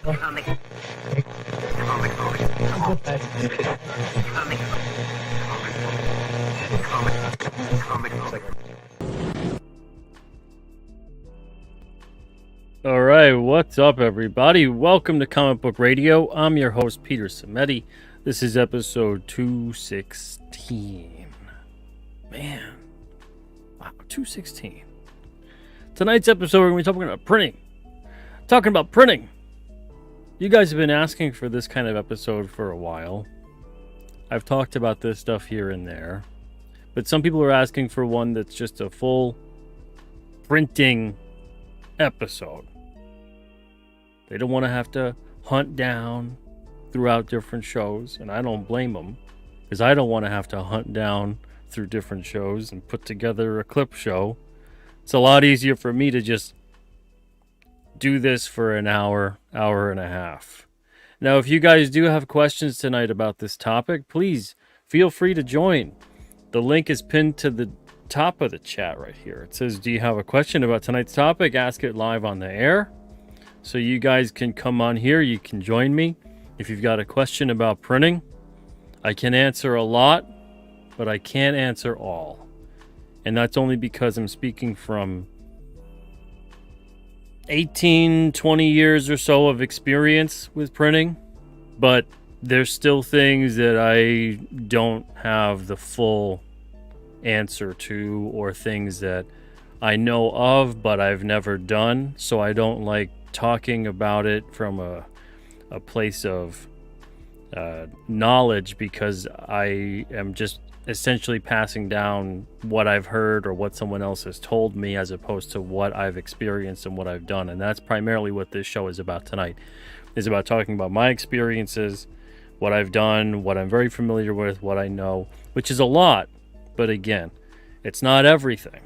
All right, what's up, everybody? Welcome to Comic Book Radio. I'm your host, Peter Cimetti. This is episode 216. Man, wow, 216. Tonight's episode, we're going to be talking about printing. Talking about printing. You guys have been asking for this kind of episode for a while. I've talked about this stuff here and there, but some people are asking for one that's just a full printing episode. They don't want to have to hunt down throughout different shows, and I don't blame them, because I don't want to have to hunt down through different shows and put together a clip show. It's a lot easier for me to just do this for an hour, hour and a half. Now, if you guys do have questions tonight about this topic, please feel free to join. The link is pinned to the top of the chat right here. It says, do you have a question about tonight's topic? Ask it live on the air. So you guys can come on here. You can join me. If you've got a question about printing, I can answer a lot, but I can't answer all. And that's only because I'm speaking from 18, 20 years or so of experience with printing. But there's still things that I don't have the full answer to, or things that I know of but I've never done. So I don't like talking about it from a place of knowledge, because I am just essentially passing down what I've heard or what someone else has told me, as opposed to what I've experienced and what I've done. And that's primarily what this show is about tonight, is about talking about my experiences, what I've done, what I'm very familiar with, what I know, which is a lot. But again, it's not everything.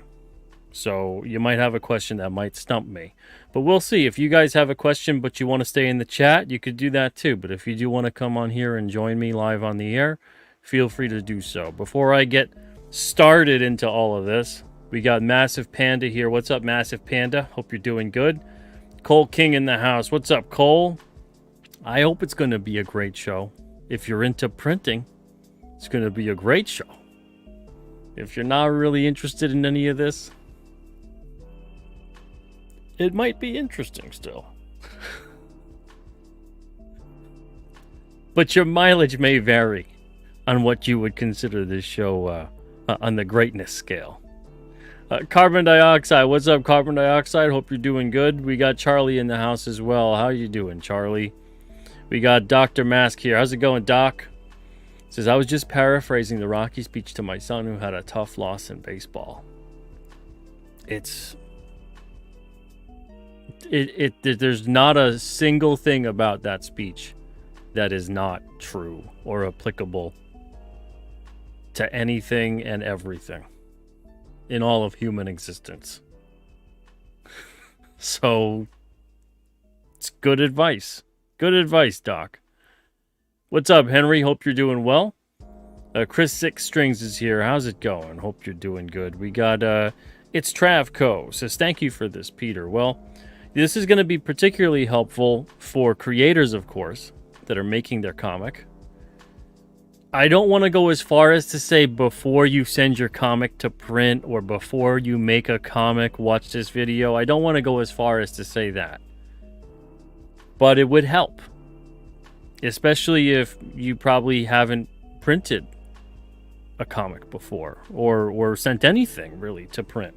So you might have a question that might stump me. But we'll see. If you guys have a question but you want to stay in the chat, you could do that too. But if you do want to come on here and join me live on the air, feel free to do so. Before I get started into all of this, we got Massive Panda here. What's up, Massive Panda? Hope you're doing good. Cole King in the house. What's up, Cole? I hope it's going to be a great show. If you're into printing, it's going to be a great show. If you're not really interested in any of this, it might be interesting still. But your mileage may vary on what you would consider this show on the greatness scale. Carbon dioxide. What's up, carbon dioxide? Hope you're doing good. We got Charlie in the house as well. How you doing, Charlie? We got Dr. Mask here. How's it going, Doc? Says, I was just paraphrasing the Rocky speech to my son who had a tough loss in baseball. There's not a single thing about that speech that is not true or applicable to anything and everything in all of human existence. So it's good advice. Good advice, Doc. What's up, Henry? Hope you're doing well. Chris Six Strings is here. How's it going? Hope you're doing good. We got It's Travco says, thank you for this, Peter. Well, this is going to be particularly helpful for creators, of course, that are making their comic. I don't want to go as far as to say before you send your comic to print or before you make a comic, watch this video. I don't want to go as far as to say that. But it would help. Especially if you probably haven't printed a comic before or sent anything really to print.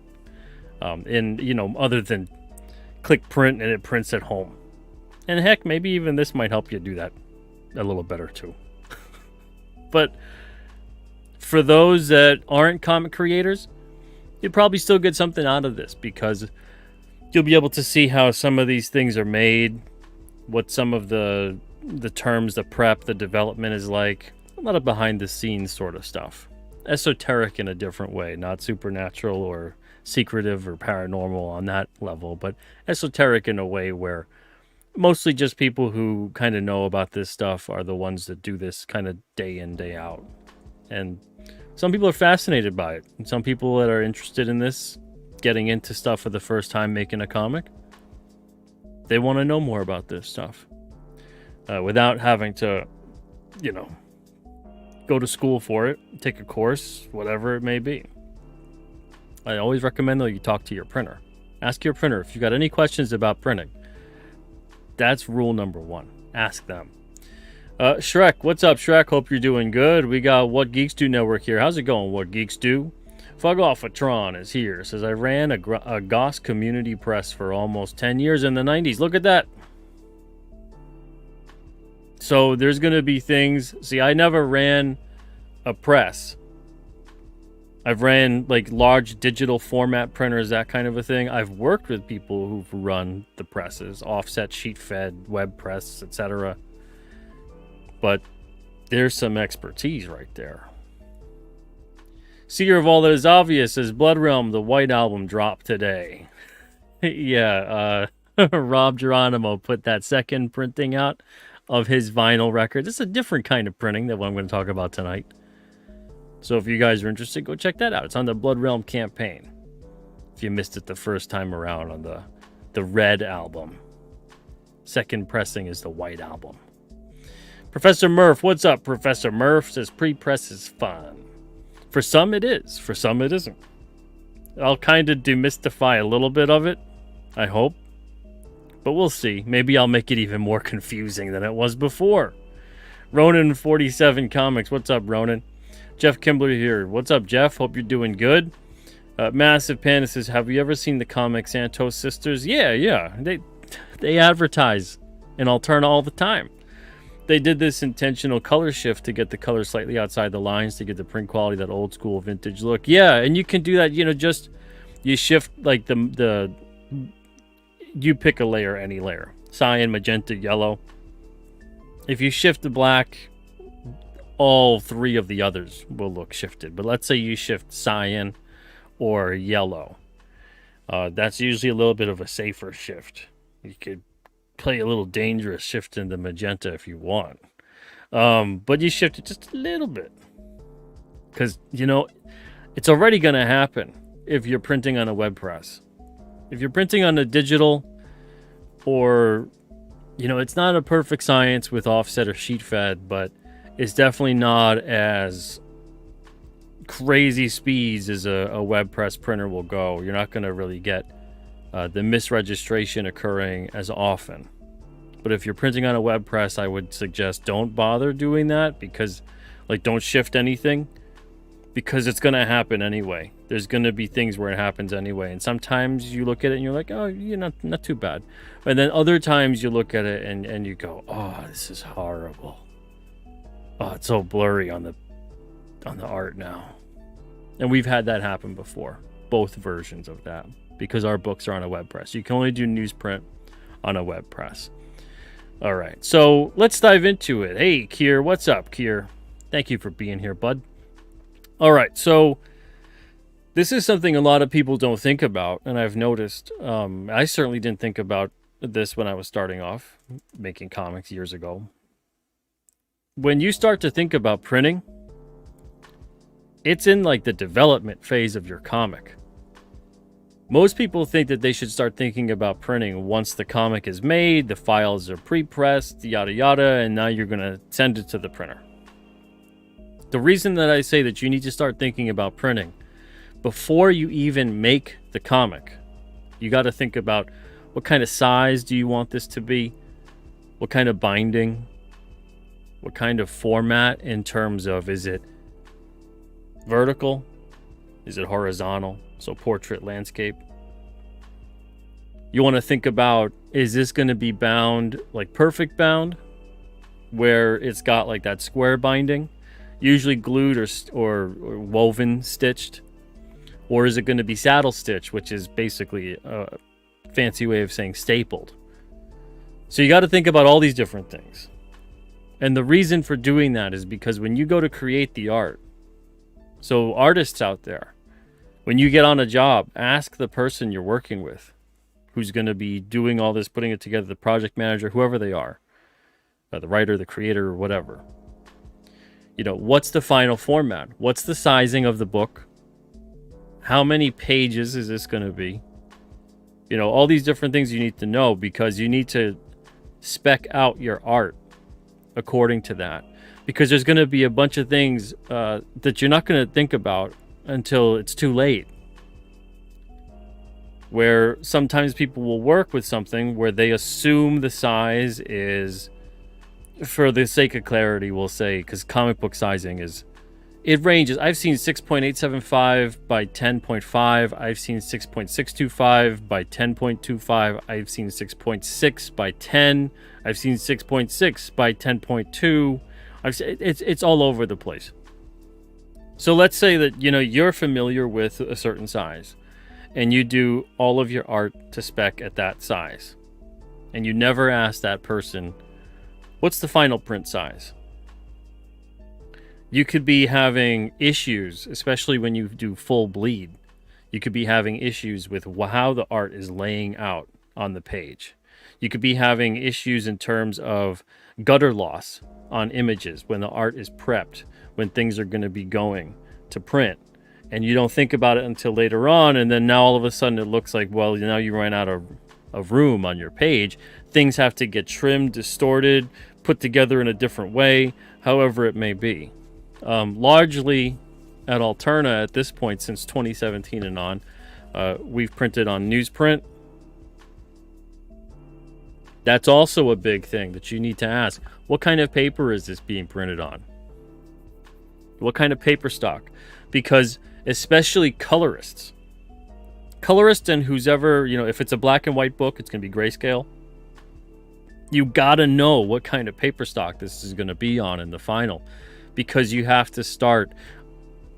Other than click print and it prints at home. And heck, maybe even this might help you do that a little better too. But for those that aren't comic creators, you'll probably still get something out of this, because you'll be able to see how some of these things are made, what some of the terms, the prep, the development is like. A lot of behind the scenes sort of stuff. Esoteric in a different way, not supernatural or secretive or paranormal on that level, but esoteric in a way where mostly just people who kind of know about this stuff are the ones that do this kind of day in, day out. And some people are fascinated by it. And some people that are interested in this, getting into stuff for the first time, making a comic, they want to know more about this stuff. without having to, go to school for it, take a course, whatever it may be. I always recommend, though, you talk to your printer. Ask your printer if you've got any questions about printing. That's rule number one. Ask them. Shrek, what's up, Shrek? Hope you're doing good. We got What Geeks Do Network here. How's it going, What Geeks Do? Fug Off a Tron is here. Says, I ran a Goss community press for almost 10 years in the 90s. Look at that. So there's going to be things. See, I never ran a press. I've ran like large digital format printers, that kind of a thing. I've worked with people who've run the presses, offset, sheet fed, web press, etc. But there's some expertise right there. Seer of All That Is Obvious says, Blood Realm, the White Album dropped today. Yeah, Rob Geronimo put that second printing out of his vinyl record. This is a different kind of printing than what I'm going to talk about tonight. So if you guys are interested, go check that out. It's on the Blood Realm campaign. If you missed it the first time around on the Red album. Second pressing is the White album. Professor Murph, what's up, Professor Murph? Says pre-press is fun. For some it is. For some it isn't. I'll kind of demystify a little bit of it, I hope. But we'll see. Maybe I'll make it even more confusing than it was before. Ronan47 Comics. What's up, Ronan? Jeff Kimbler here. What's up, Jeff? Hope you're doing good. Massive Panda says, have you ever seen the comic Santos Sisters? Yeah. They advertise in Alterna all the time. They did this intentional color shift to get the color slightly outside the lines to get the print quality, that old school vintage look. Yeah, and you can do that, just you shift like you pick a layer, any layer. Cyan, magenta, yellow. If you shift the black, all three of the others will look shifted. But let's say you shift cyan or yellow. That's usually a little bit of a safer shift. You could play a little dangerous shift in the magenta if you want. But you shift it just a little bit. Because, it's already going to happen if you're printing on a web press. If you're printing on a digital or, it's not a perfect science with offset or sheet fed, but it's definitely not as crazy speeds as a web press printer will go. You're not going to really get the misregistration occurring as often. But if you're printing on a web press, I would suggest don't bother doing that because, don't shift anything because it's going to happen anyway. There's going to be things where it happens anyway. And sometimes you look at it and you're like, oh, not too bad. And then other times you look at it and you go, oh, this is horrible. Oh, it's so blurry on the art now. And we've had that happen before. Both versions of that. Because our books are on a web press. You can only do newsprint on a web press. All right, so let's dive into it. Hey, Kier, what's up, Kier? Thank you for being here, bud. All right, so this is something a lot of people don't think about, and I've noticed. I certainly didn't think about this when I was starting off making comics years ago. When you start to think about printing, it's in the development phase of your comic. Most people think that they should start thinking about printing once the comic is made, the files are pre-pressed, yada yada, and now you're going to send it to the printer. The reason that I say that you need to start thinking about printing before you even make the comic, you got to think about what kind of size do you want this to be, what kind of binding, what kind of format in terms of, is it vertical, is it horizontal? So portrait, landscape. You want to think about, is this going to be bound perfect bound, where it's got that square binding, usually glued or woven stitched, or is it going to be saddle stitch, which is basically a fancy way of saying stapled? So you got to think about all these different things. And the reason for doing that is because when you go to create the art, so artists out there, when you get on a job, ask the person you're working with who's going to be doing all this, putting it together, the project manager, whoever they are, the writer, the creator, or whatever. What's the final format? What's the sizing of the book? How many pages is this going to be? All these different things you need to know because you need to spec out your art according to that, because there's going to be a bunch of things that you're not going to think about until it's too late. Where sometimes people will work with something where they assume the size is, for the sake of clarity, we'll say, because comic book sizing is, it ranges. I've seen 6.875 by 10.5. I've seen 6.625 by 10.25. I've seen 6.6 by 10. I've seen 6.6 by 10.2. It's all over the place. So let's say that, you're familiar with a certain size and you do all of your art to spec at that size. And you never ask that person, what's the final print size? You could be having issues, especially when you do full bleed. You could be having issues with how the art is laying out on the page. You could be having issues in terms of gutter loss on images when the art is prepped, when things are going to be going to print. And you don't think about it until later on, and then now all of a sudden it looks like, well, now you ran out of room on your page. Things have to get trimmed, distorted, put together in a different way, however it may be. Largely at Alterna at this point, since 2017 and on, we've printed on newsprint. That's also a big thing that you need to ask. What kind of paper is this being printed on? What kind of paper stock? Because especially colorists and who's ever, if it's a black and white book, it's going to be grayscale. You got to know what kind of paper stock this is going to be on in the final, because you have to start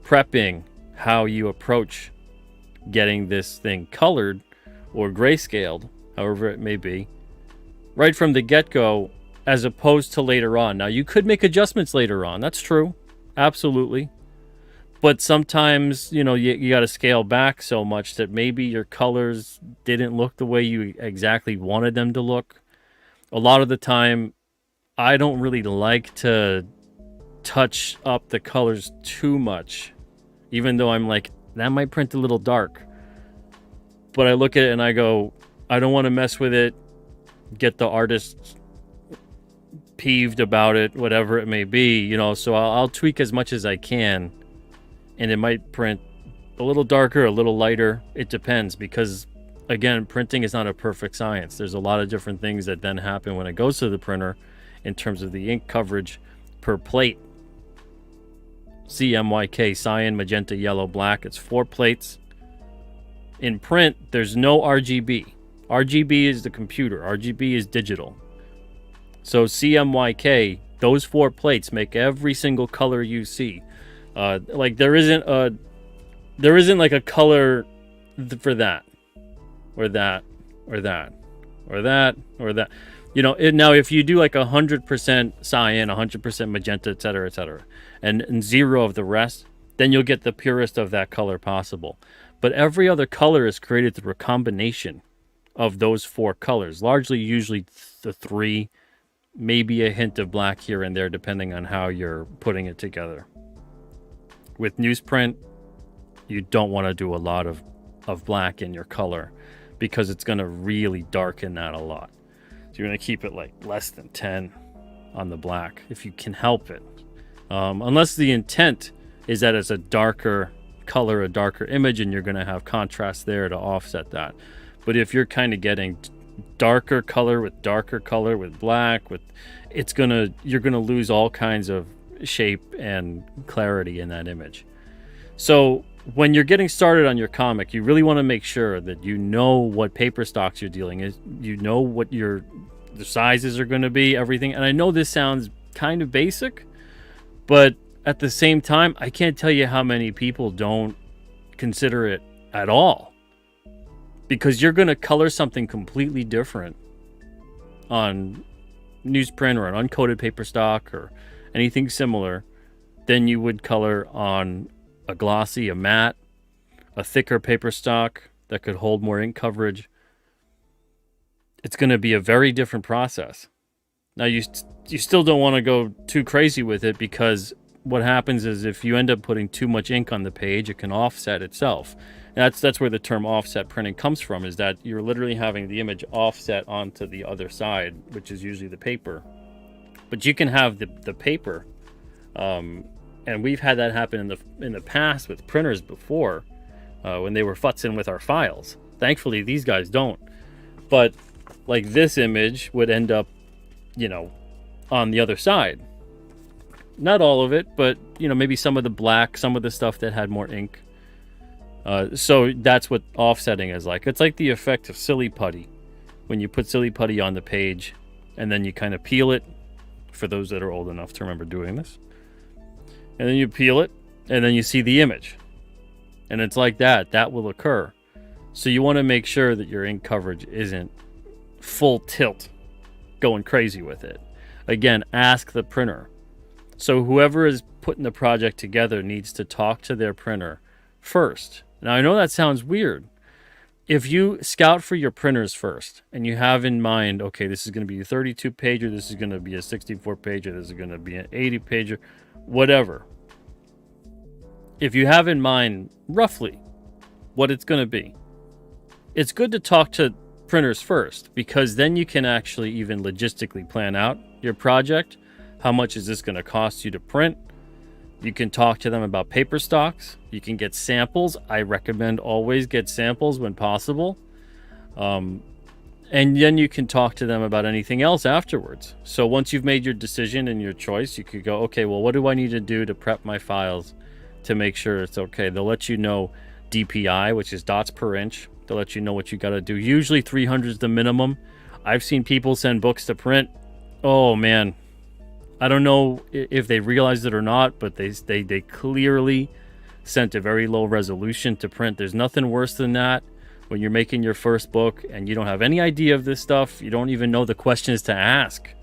prepping how you approach getting this thing colored or grayscaled, however it may be, right from the get-go, as opposed to later on. Now, you could make adjustments later on. That's true. Absolutely. But sometimes, you got to scale back so much that maybe your colors didn't look the way you exactly wanted them to look. A lot of the time, I don't really like to touch up the colors too much, even though I'm like, that might print a little dark. But I look at it and I go, I don't want to mess with it, get the artist peeved about it, whatever it may be, so I'll tweak as much as I can. And it might print a little darker, a little lighter. It depends, because, again, printing is not a perfect science. There's a lot of different things that then happen when it goes to the printer in terms of the ink coverage per plate. CMYK, cyan, magenta, yellow, black. It's 4 plates. In print, there's no RGB. RGB is the computer. RGB is digital. So CMYK, those 4 plates make every single color you see. Like there isn't like a color for that, or that, or that, or that, or that. Now if you do like 100% cyan, 100% magenta, etc., and 0 of the rest, then you'll get the purest of that color possible. But every other color is created through a combination of those 4 colors, largely usually the 3, maybe a hint of black here and there, depending on how you're putting it together. With newsprint, you don't want to do a lot of black in your color, because it's going to really darken that a lot. So you're going to keep it like less than 10 on the black if you can help it. Unless the intent is that it's a darker color, a darker image, and you're going to have contrast there to offset that. But if you're kind of getting darker color with black, you're going to lose all kinds of shape and clarity in that image. So when you're getting started on your comic, you really want to make sure that you know what paper stocks you're dealing with, you know what the sizes are going to be, everything. And I know this sounds kind of basic, but at the same time, I can't tell you how many people don't consider it at all, because you're going to color something completely different on newsprint or an uncoated paper stock or anything similar than you would color on a glossy, a matte, a thicker paper stock that could hold more ink coverage. It's going to be a very different process. Now, you still don't want to go too crazy with it, because what happens is if you end up putting too much ink on the page, it can offset itself. And that's where the term offset printing comes from, is that you're literally having the image offset onto the other side, which is usually the paper. But you can have the paper, and we've had that happen in the past with printers before, when they were futzing with our files. Thankfully, these guys don't. But like this image would end up, on the other side. Not all of it, but maybe some of the black, some of the stuff that had more ink. So that's what offsetting is like. It's like the effect of silly putty. When you put silly putty on the page and then you kind of peel it, for those that are old enough to remember doing this. And then you peel it and then you see the image. And it's like that will occur. So you want to make sure that your ink coverage isn't full tilt, going crazy with it. Again, ask the printer. So whoever is putting the project together needs to talk to their printer first. Now, I know that sounds weird. If you scout for your printers first and you have in mind, okay, this is going to be a 32 pager, this is going to be a 64 pager, this is going to be an 80 pager, whatever. If you have in mind roughly what it's going to be, it's good to talk to printers first, because then you can actually even logistically plan out your project. How much is this going to cost you to print? You can talk to them about paper stocks. You can get samples. I recommend always get samples when possible. And then you can talk to them about anything else afterwards. So once you've made your decision and your choice, you could go, okay, well, what do I need to do to prep my files to make sure it's okay? They'll let you know DPI, which is dots per inch. They'll let you know what you got to do. Usually 300 is the minimum. I've seen people send books to print. Oh, man. I don't know if they realized it or not, but they clearly sent a very low resolution to print. There's nothing worse than that when you're making your first book and you don't have any idea of this stuff. You don't even know the questions to ask.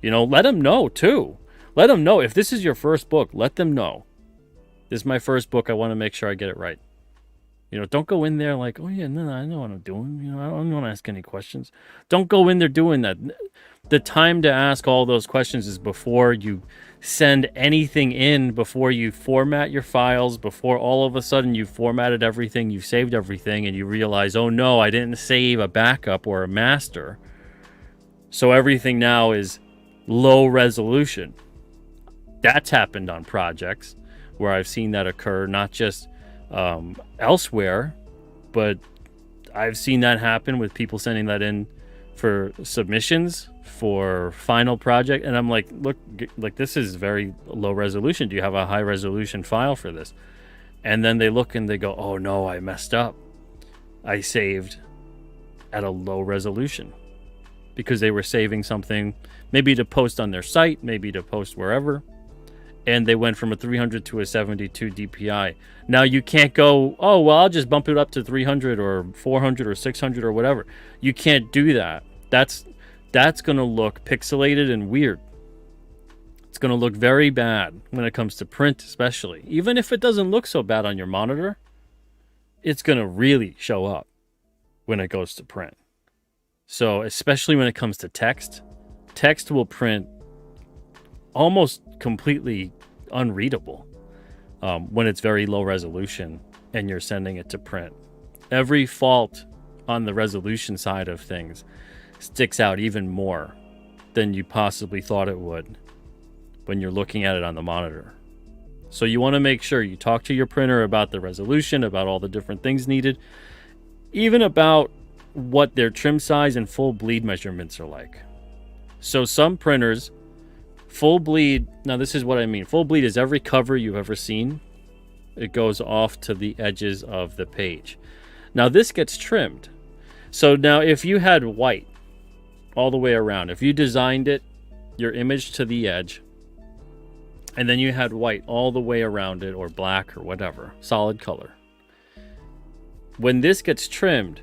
Let them know too. Let them know. If this is your first book, let them know. This is my first book. I want to make sure I get it right. Don't go in there like, oh yeah, no, I know what I'm doing. I don't want to ask any questions. Don't go in there doing that. The time to ask all those questions is before you send anything in, before you format your files, before all of a sudden you've formatted everything, you've saved everything, and you realize, oh no, I didn't save a backup or a master. So everything now is low resolution. That's happened on projects where I've seen that occur, not just elsewhere, but I've seen that happen with people sending that in for submissions for final project, and I'm like, look, like this is very low resolution. Do you have a high resolution file for this? And then they look and they go, oh no, I messed up. I saved at a low resolution, because they were saving something maybe to post on their site, maybe to post wherever, and they went from a 300 to a 72 DPI. Now you can't go, oh, well, I'll just bump it up to 300 or 400 or 600 or whatever. You can't do that. That's going to look pixelated and weird. It's going to look very bad when it comes to print, especially. Even if it doesn't look so bad on your monitor, it's going to really show up when it goes to print. So especially when it comes to text will print almost completely unreadable when it's very low resolution and you're sending it to print. Every fault on the resolution side of things sticks out even more than you possibly thought it would when you're looking at it on the monitor. So you want to make sure you talk to your printer about the resolution, about all the different things needed, even about what their trim size and full bleed measurements are like. So some printers, full bleed, now this is what I mean. Full bleed is every cover you've ever seen. It goes off to the edges of the page. Now this gets trimmed. So now if you had white all the way around, if you designed it, your image to the edge, and then you had white all the way around it, or black or whatever, solid color. When this gets trimmed,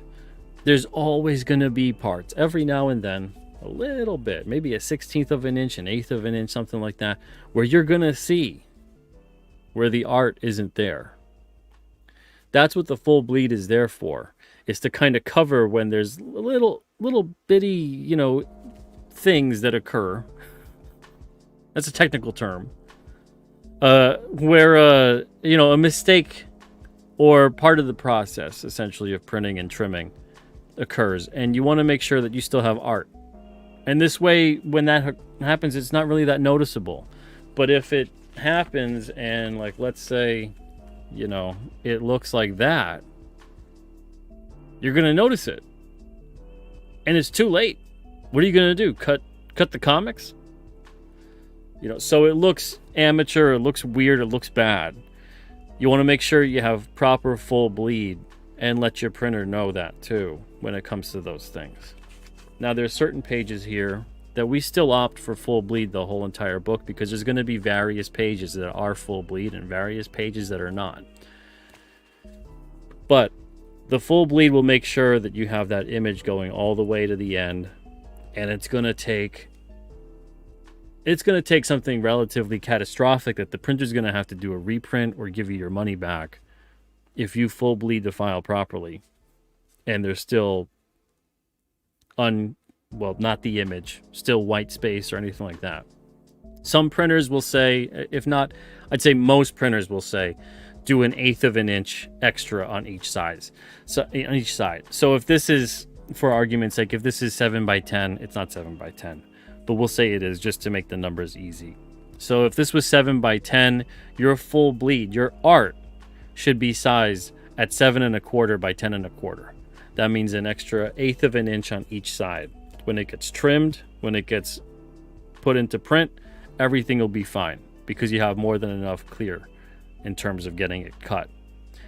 there's always going to be parts, every now and then, a little bit, maybe a 1/16 of an inch, an 1/8 of an inch, something like that, where you're going to see where the art isn't there. That's what the full bleed is there for. It's to kind of cover when there's little bitty, things that occur. That's a technical term. Where, a mistake or part of the process, essentially, of printing and trimming occurs. And you want to make sure that you still have art And this way, when that happens, it's not really that noticeable. But if it happens and, like, let's say, it looks like that, you're going to notice it. And it's too late. What are you going to do? Cut the comics? So it looks amateur, it looks weird, it looks bad. You want to make sure you have proper full bleed and let your printer know that too when it comes to those things. Now, there's certain pages here that we still opt for full bleed the whole entire book, because there's going to be various pages that are full bleed and various pages that are not. But the full bleed will make sure that you have that image going all the way to the end, and it's going to take something relatively catastrophic that the printer's going to have to do a reprint or give you your money back if you full bleed the file properly and there's still not the image, still white space or anything like that. Some printers will say, if not, I'd say most printers will say, do 1/8 of an inch extra on each side. So if this is, for argument's sake, if this is 7x10, it's not 7x10, but we'll say it is just to make the numbers easy. So if this was 7x10, your full bleed, your art, should be sized at 7 1/4 by 10 1/4. That means an extra 1/8 of an inch on each side. When it gets trimmed, when it gets put into print, everything will be fine because you have more than enough clear in terms of getting it cut.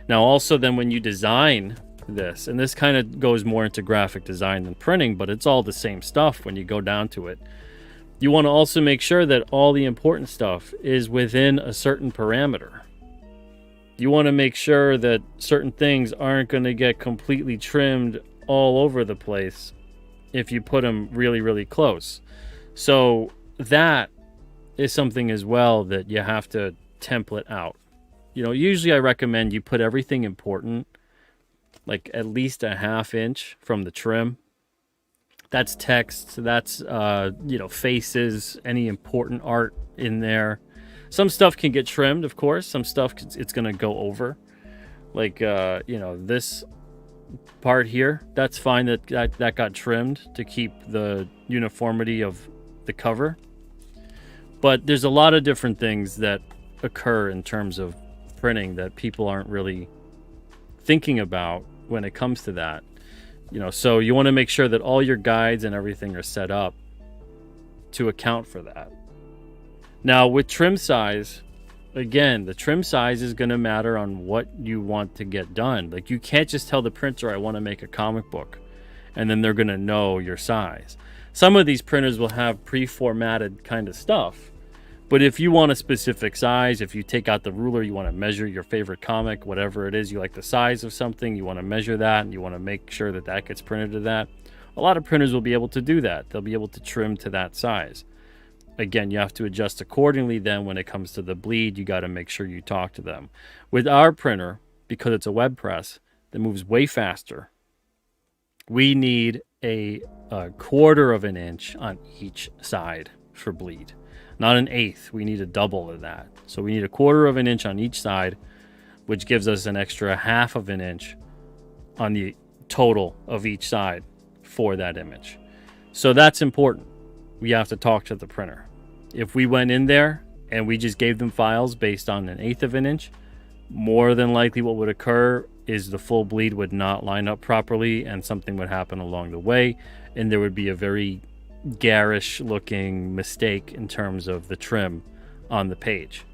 Now, also then when you design this, and this kind of goes more into graphic design than printing, but it's all the same stuff when you go down to it. You want to also make sure that all the important stuff is within a certain parameter. You want to make sure that certain things aren't going to get completely trimmed all over the place if you put them really, really close. So that is something as well that you have to template out. Usually I recommend you put everything important, like at least a 1/2 inch from the trim. That's text, that's, faces, any important art in there. Some stuff can get trimmed, of course. Some stuff it's going to go over. Like, this part here, that's fine that got trimmed to keep the uniformity of the cover. But there's a lot of different things that occur in terms of printing that people aren't really thinking about when it comes to that. So you want to make sure that all your guides and everything are set up to account for that. Now, with trim size, again, the trim size is going to matter on what you want to get done. Like, you can't just tell the printer, I want to make a comic book, and then they're going to know your size. Some of these printers will have pre-formatted kind of stuff. But if you want a specific size, if you take out the ruler, you want to measure your favorite comic, whatever it is, you like the size of something, you want to measure that, and you want to make sure that that gets printed to that. A lot of printers will be able to do that. They'll be able to trim to that size. Again, you have to adjust accordingly. Then when it comes to the bleed, you got to make sure you talk to them. With our printer, because it's a web press that moves way faster, we need a 1/4 of an inch on each side for bleed. Not 1/8. We need a double of that. So we need a 1/4 of an inch on each side, which gives us an extra 1/2 of an inch on the total of each side for that image. So that's important. We have to talk to the printer. If we went in there and we just gave them files based on 1/8 of an inch, more than likely what would occur is the full bleed would not line up properly and something would happen along the way, and there would be a very garish looking mistake in terms of the trim on the page.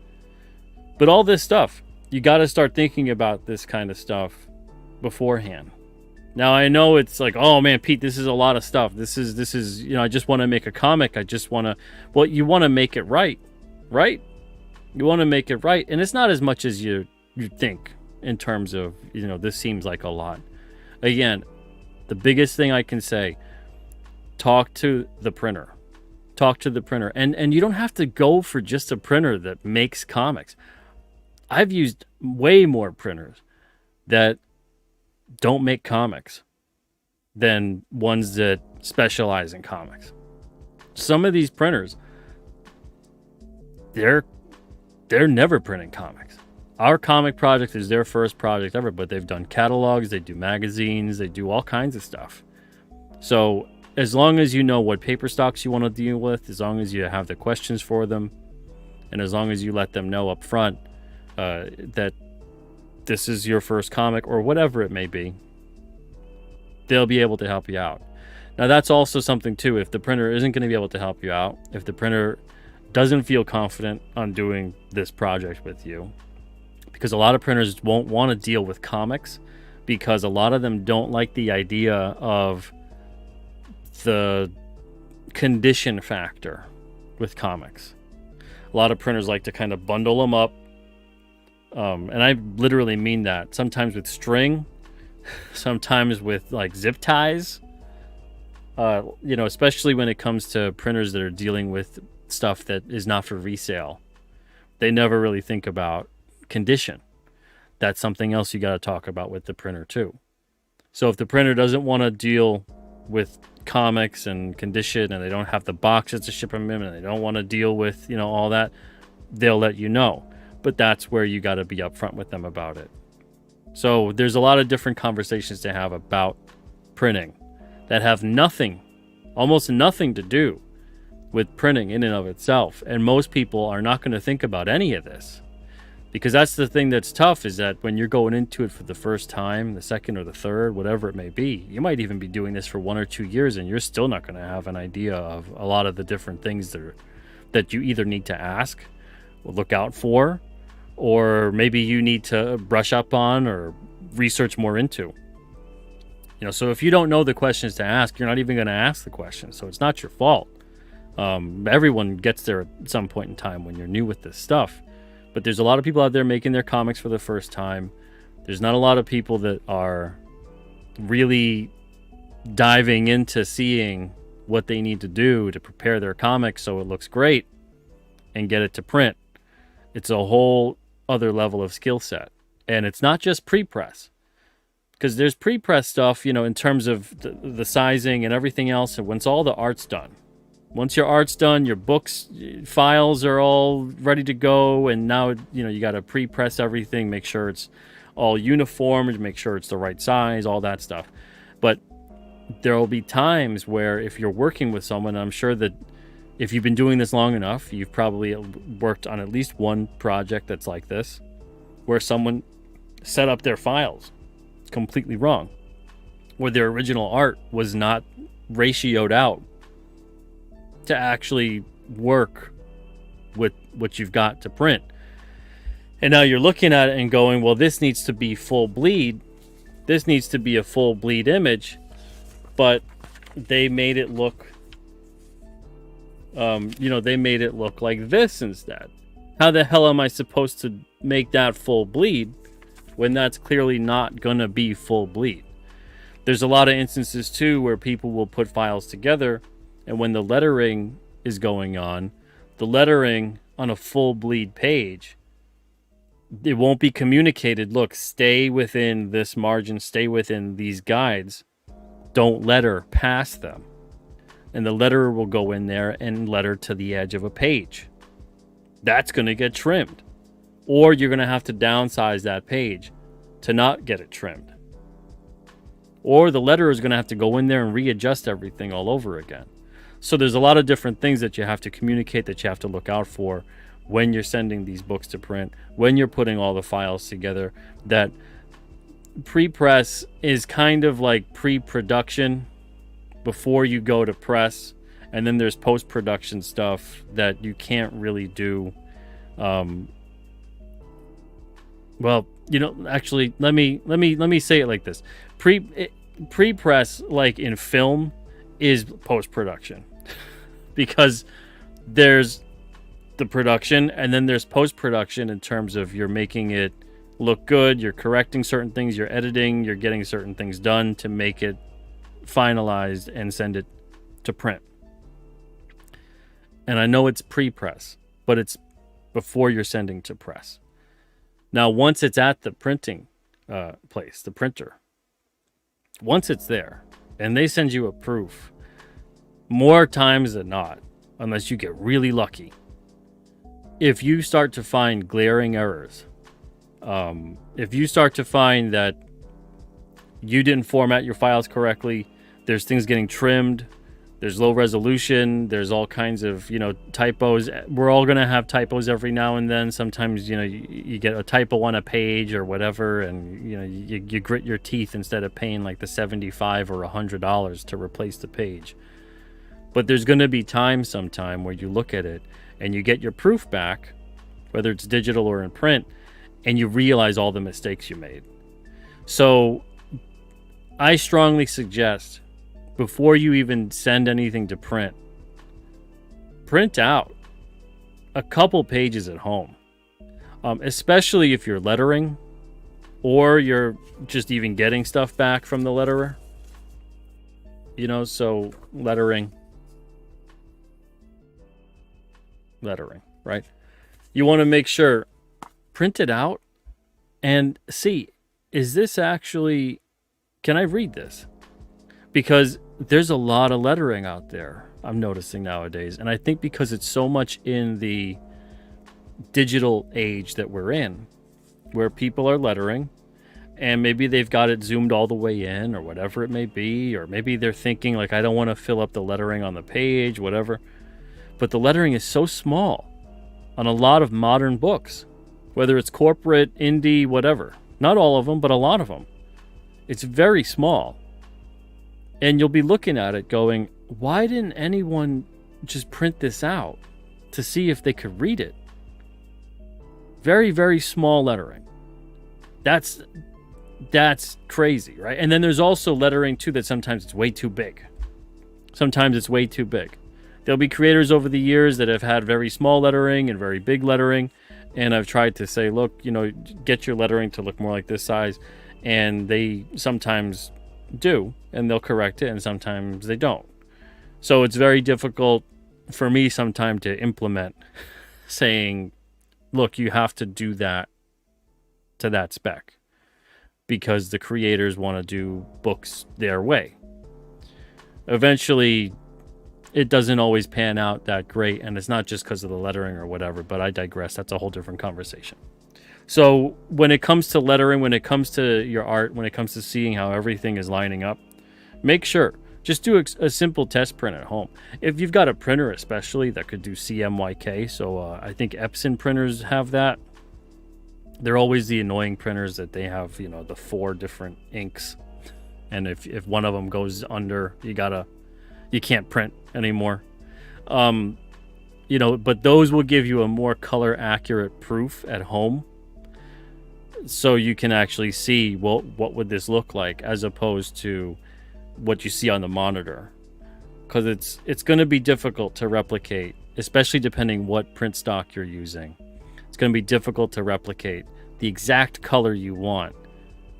But all this stuff, you got to start thinking about this kind of stuff beforehand. Now, I know it's like, oh man, Pete, this is a lot of stuff. This is, I just want to make a comic. Well, you want to make it right? You want to make it right. And it's not as much as you think in terms of, this seems like a lot. Again, the biggest thing I can say, talk to the printer. And you don't have to go for just a printer that makes comics. I've used way more printers that don't make comics than ones that specialize in comics. Some of these printers, they're never printing comics. Our comic project is their first project ever, but they've done catalogs, they do magazines, they do all kinds of stuff. So as long as you know what paper stocks you want to deal with, as long as you have the questions for them, and as long as you let them know up front that this is your first comic or whatever it may be, they'll be able to help you out. Now, that's also something too. If the printer isn't going to be able to help you out, if the printer doesn't feel confident on doing this project with you, because a lot of printers won't want to deal with comics because a lot of them don't like the idea of the condition factor with comics. A lot of printers like to kind of bundle them up. And I literally mean that. Sometimes with string, sometimes with like zip ties. Especially when it comes to printers that are dealing with stuff that is not for resale. They never really think about condition. That's something else you got to talk about with the printer too. So if the printer doesn't want to deal with comics and condition, and they don't have the boxes to ship them in, and they don't want to deal with all that, they'll let you know. But that's where you got to be upfront with them about it. So there's a lot of different conversations to have about printing that have almost nothing to do with printing in and of itself. And most people are not going to think about any of this, because that's the thing that's tough, is that when you're going into it for the first time, the second or the third, whatever it may be, you might even be doing this for 1 or 2 years, and you're still not going to have an idea of a lot of the different things that you either need to ask or look out for, or maybe you need to brush up on or research more into. So if you don't know the questions to ask, you're not even going to ask the questions. So it's not your fault. Everyone gets there at some point in time when you're new with this stuff. But there's a lot of people out there making their comics for the first time. There's not a lot of people that are really diving into seeing what they need to do to prepare their comics so it looks great and get it to print. It's a whole other level of skill set. And it's not just pre-press. Because there's pre-press stuff, in terms of the sizing and everything else. And once all the art's done, once your art's done, your books, files are all ready to go. And now, you got to pre-press everything, make sure it's all uniform, make sure it's the right size, all that stuff. But there will be times where if you're working with someone, I'm sure that if you've been doing this long enough, you've probably worked on at least one project that's like this, where someone set up their files completely wrong, where their original art was not ratioed out to actually work with what you've got to print. And now you're looking at it and going, well, this needs to be full bleed. This needs to be a full bleed image, but they made it look, they made it look like this instead. How the hell am I supposed to make that full bleed when that's clearly not going to be full bleed? There's a lot of instances too where people will put files together, and when the lettering is going on, the lettering on a full bleed page, it won't be communicated, look, stay within this margin, stay within these guides, don't letter past them. And the letterer will go in there and letter to the edge of a page. That's going to get trimmed. Or you're going to have to downsize that page to not get it trimmed. Or the letterer is going to have to go in there and readjust everything all over again. So there's a lot of different things that you have to communicate, that you have to look out for when you're sending these books to print, when you're putting all the files together. That pre-press is kind of like pre-production before you go to press. And then there's post-production stuff that you can't really do. Actually, let me say it like this: pre-press, like in film, is post-production, because there's the production and then there's post-production in terms of you're making it look good, you're correcting certain things, you're editing, you're getting certain things done to make it finalized and send it to print. And I know it's pre-press, but it's before you're sending to press. Now, once it's at the printing place, the printer, once it's there and they send you a proof, more times than not, unless you get really lucky, if you start to find glaring errors, if you start to find that you didn't format your files correctly, there's things getting trimmed, There's low resolution. There's all kinds of, typos. We're all going to have typos every now and then. Sometimes, you get a typo on a page or whatever, and, you grit your teeth instead of paying like the $75 or $100 to replace the page. But there's going to be sometime where you look at it and you get your proof back, whether it's digital or in print, and you realize all the mistakes you made. So I strongly suggest, before you even send anything to print out a couple pages at home, especially if you're lettering or you're just even getting stuff back from the letterer. So lettering, right? You want to make sure, print it out and see, is this actually, can I read this? Because there's a lot of lettering out there, I'm noticing nowadays. And I think because it's so much in the digital age that we're in, where people are lettering, and maybe they've got it zoomed all the way in or whatever it may be, or maybe they're thinking like, I don't want to fill up the lettering on the page, whatever. But the lettering is so small on a lot of modern books, whether it's corporate, indie, whatever. Not all of them, but a lot of them. It's very small. And you'll be looking at it going, why didn't anyone just print this out to see if they could read it? Very, very small lettering. That's crazy, right? And then there's also lettering too that sometimes it's way too big. There'll be creators over the years that have had very small lettering and very big lettering. And I've tried to say, look, get your lettering to look more like this size. And they sometimes do, and they'll correct it, and sometimes they don't. So it's very difficult for me sometimes to implement saying, look, you have to do that to that spec, because the creators want to do books their way. Eventually, it doesn't always pan out that great, and it's not just because of the lettering or whatever, but I digress. That's a whole different conversation. So when it comes to lettering, when it comes to your art, when it comes to seeing how everything is lining up, make sure, just do a simple test print at home. If you've got a printer especially that could do CMYK, so I think Epson printers have that. They're always the annoying printers that they have, the 4 different inks. And if one of them goes under, you can't print anymore. But those will give you a more color accurate proof at home. So you can actually see, well, what would this look like as opposed to what you see on the monitor. Because it's going to be difficult to replicate, especially depending what print stock you're using. It's going to be difficult to replicate the exact color you want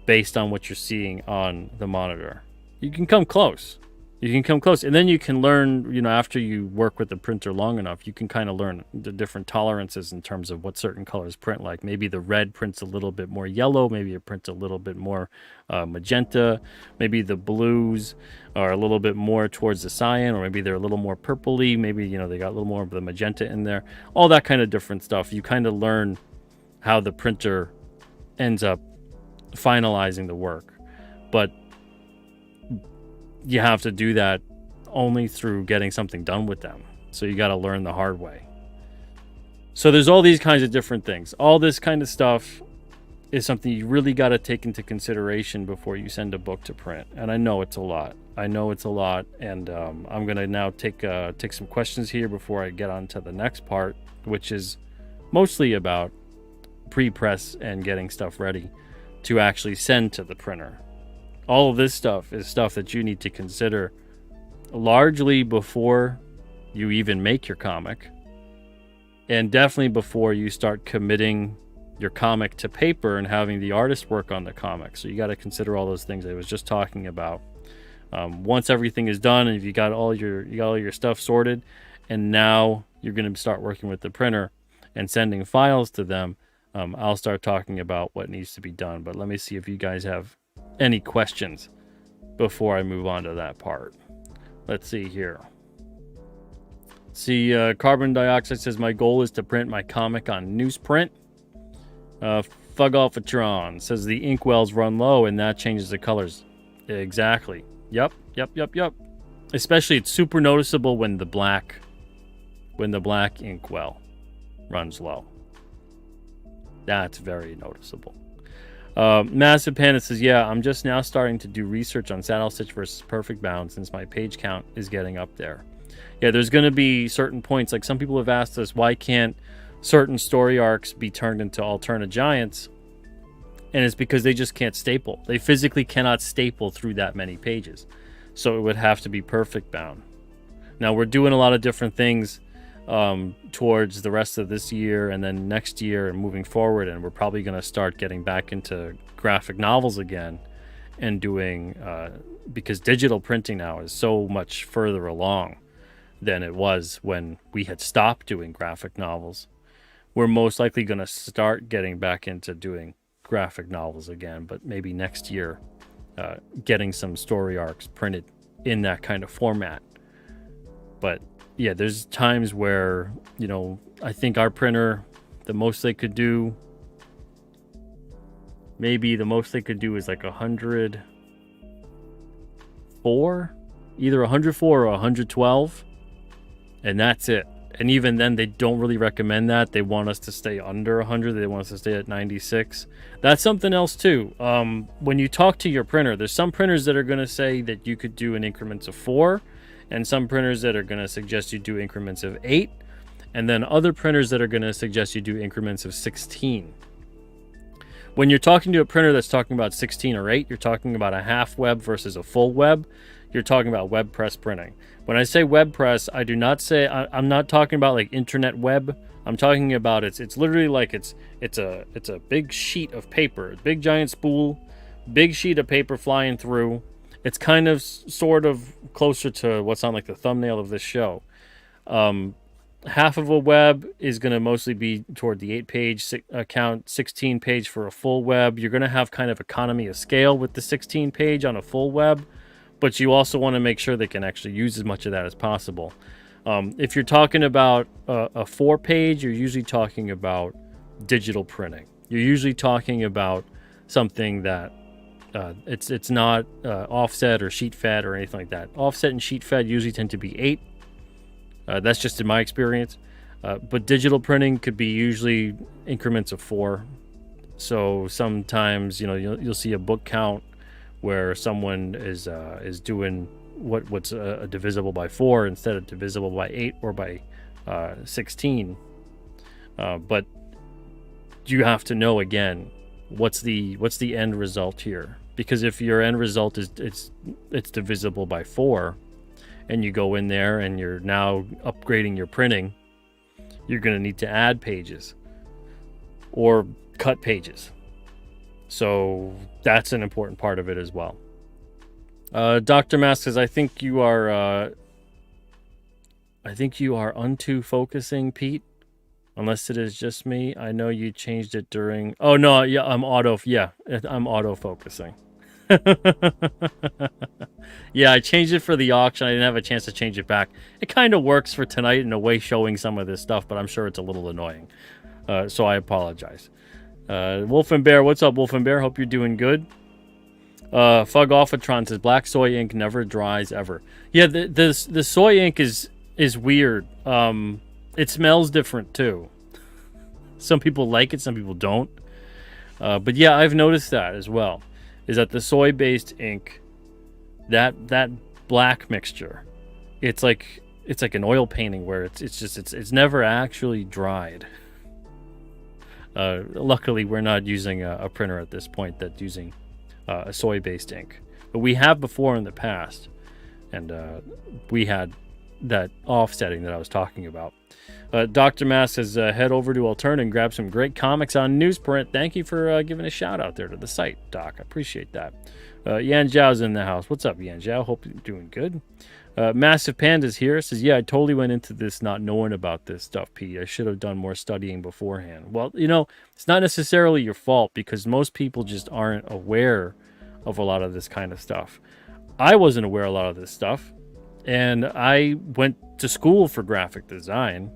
based on what you're seeing on the monitor. You can come close. And then you can learn, after you work with the printer long enough, you can kind of learn the different tolerances in terms of what certain colors print like. Maybe the red prints a little bit more yellow. Maybe it prints a little bit more magenta. Maybe the blues are a little bit more towards the cyan, or maybe they're a little more purpley. Maybe, they got a little more of the magenta in there. All that kind of different stuff. You kind of learn how the printer ends up finalizing the work. But you have to do that only through getting something done with them. So you got to learn the hard way. So there's all these kinds of different things. All this kind of stuff is something you really got to take into consideration before you send a book to print. And I know it's a lot. And I'm going to now take some questions here before I get on to the next part, which is mostly about pre-press and getting stuff ready to actually send to the printer. All of this stuff is stuff that you need to consider largely before you even make your comic, and definitely before you start committing your comic to paper and having the artist work on the comic. So you got to consider all those things I was just talking about. Once everything is done and you got all your stuff sorted, and now you're going to start working with the printer and sending files to them, I'll start talking about what needs to be done. But let me see if you guys have any questions before I move on to that part. Let's see here. Carbon Dioxide says, my goal is to print my comic on newsprint. Fugolfatron says the inkwells run low and that changes the colors. Exactly. Yep. Especially, it's super noticeable when the black ink well runs low. That's very noticeable. Massive Panda says, yeah, I'm just now starting to do research on saddle stitch versus perfect bound since my page count is getting up there. Yeah, there's going to be certain points. Like, some people have asked us, why can't certain story arcs be turned into alternate giants? And it's because they just can't staple. They physically cannot staple through that many pages. So it would have to be perfect bound. Now, we're doing a lot of different things towards the rest of this year and then next year and moving forward, and we're probably going to start getting back into graphic novels again and doing because digital printing now is so much further along than it was when we had stopped doing graphic novels. We're most likely going to start getting back into doing graphic novels again, but maybe next year getting some story arcs printed in that kind of format. But yeah, there's times where, I think our printer, the most they could do is like 104, either 104 or 112, and that's it. And even then, they don't really recommend that. They want us to stay under 100. They want us to stay at 96. That's something else too. When you talk to your printer, there's some printers that are going to say that you could do in increments of 4, and some printers that are going to suggest you do increments of 8, and then other printers that are going to suggest you do increments of 16. When you're talking to a printer that's talking about 16 or 8, you're talking about a half web versus a full web. You're talking about web press printing. When I say web press, I do not say, I'm not talking about like internet web. I'm talking about it's literally like it's a big sheet of paper, big giant spool, big sheet of paper flying through. It's kind of sort of closer to what's on like the thumbnail of this show. Half of a web is going to mostly be toward the 8-page count, 16-page for a full web. You're going to have kind of economy of scale with the 16-page on a full web, but you also want to make sure they can actually use as much of that as possible. If you're talking about a 4-page, you're usually talking about digital printing. You're usually talking about something that it's not offset or sheet fed or anything like that. Offset and sheet fed usually tend to be 8. That's just in my experience. But digital printing could be usually increments of 4. So sometimes you'll see a book count where someone is doing what's divisible by 4 instead of divisible by 8 or by 16. But you have to know again what's the end result here, because if your end result is it's divisible by 4 and you go in there and you're now upgrading your printing, you're going to need to add pages or cut pages. So that's an important part of it as well. Dr. Mask says, I think you are unto focusing, Pete. Unless it is just me. I know you changed it during... Oh, no, yeah, I'm auto-focusing. Yeah, I changed it for the auction. I didn't have a chance to change it back. It kind of works for tonight in a way, showing some of this stuff, but I'm sure it's a little annoying. So I apologize. Wolf and Bear, what's up, Wolf and Bear? Hope you're doing good. Fug Offatron says, black soy ink never dries ever. Yeah, the soy ink is weird. It smells different too. Some people like it, some people don't. But yeah, I've noticed that as well. Is that the soy-based ink, that black mixture, it's like an oil painting where it's never actually dried. Luckily, we're not using a printer at this point that's using a soy-based ink, but we have before in the past, and we had that offsetting that I was talking about. Dr. Mass says, head over to Altern and grab some great comics on newsprint. Thank you for giving a shout out there to the site, Doc. I appreciate that. Yan Zhao's in the house. What's up, Yan Zhao? Hope you're doing good. Massive Panda's here. Says, yeah, I totally went into this not knowing about this stuff, Pete. I should have done more studying beforehand. Well, it's not necessarily your fault, because most people just aren't aware of a lot of this kind of stuff. I wasn't aware of a lot of this stuff, and I went to school for graphic design.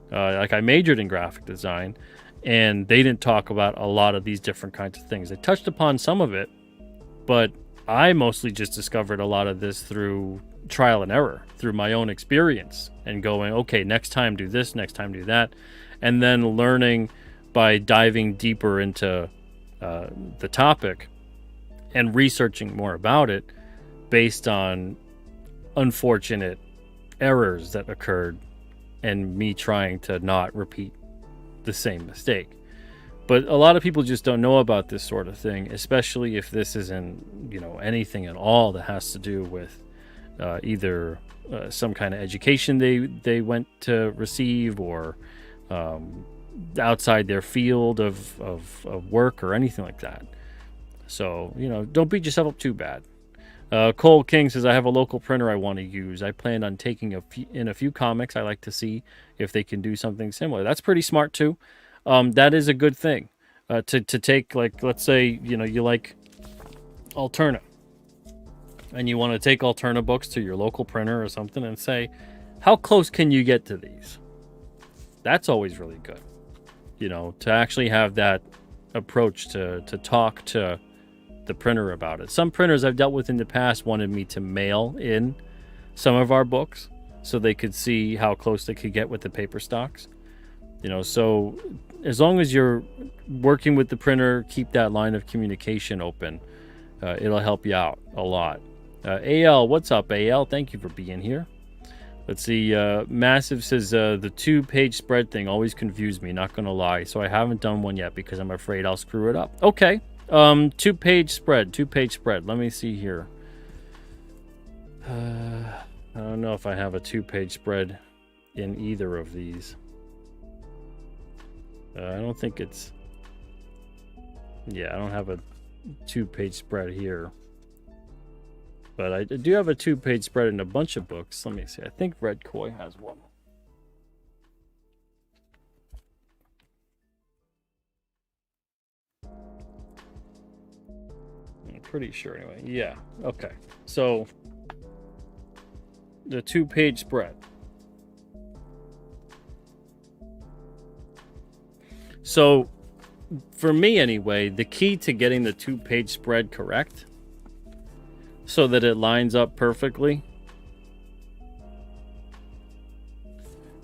I majored in graphic design, and they didn't talk about a lot of these different kinds of things. They touched upon some of it, but I mostly just discovered a lot of this through trial and error through my own experience and going, okay, next time do this, next time do that, and then learning by diving deeper into the topic and researching more about it based on unfortunate errors that occurred and me trying to not repeat the same mistake. But a lot of people just don't know about this sort of thing, especially if this isn't, anything at all that has to do with either some kind of education they went to receive, or outside their field of work or anything like that. So, don't beat yourself up too bad. Cole King says, I have a local printer I want to use. I plan on taking in a few comics. I like to see if they can do something similar. That's pretty smart too. That is a good thing to take, like, let's say, you like Alterna and you want to take Alterna books to your local printer or something and say, how close can you get to these? That's always really good, to actually have that approach to talk to the printer about it. Some printers I've dealt with in the past wanted me to mail in some of our books so they could see how close they could get with the paper stocks. So as long as you're working with the printer, keep that line of communication open. It'll help you out a lot. AL, what's up, AL? Thank you for being here. Let's see. Massive says, the 2-page spread thing always confused me, not gonna lie. So I haven't done one yet because I'm afraid I'll screw it up. Okay. 2-page spread. Let me see here. I don't know if I have a 2-page spread in either of these. I don't think it's... Yeah, I don't have a 2-page spread here. But I do have a 2-page spread in a bunch of books. Let me see. I think Red Koi has one. I'm pretty sure anyway. Yeah. Okay. So the 2-page spread. So for me anyway, the key to getting the 2-page spread correct so that it lines up perfectly,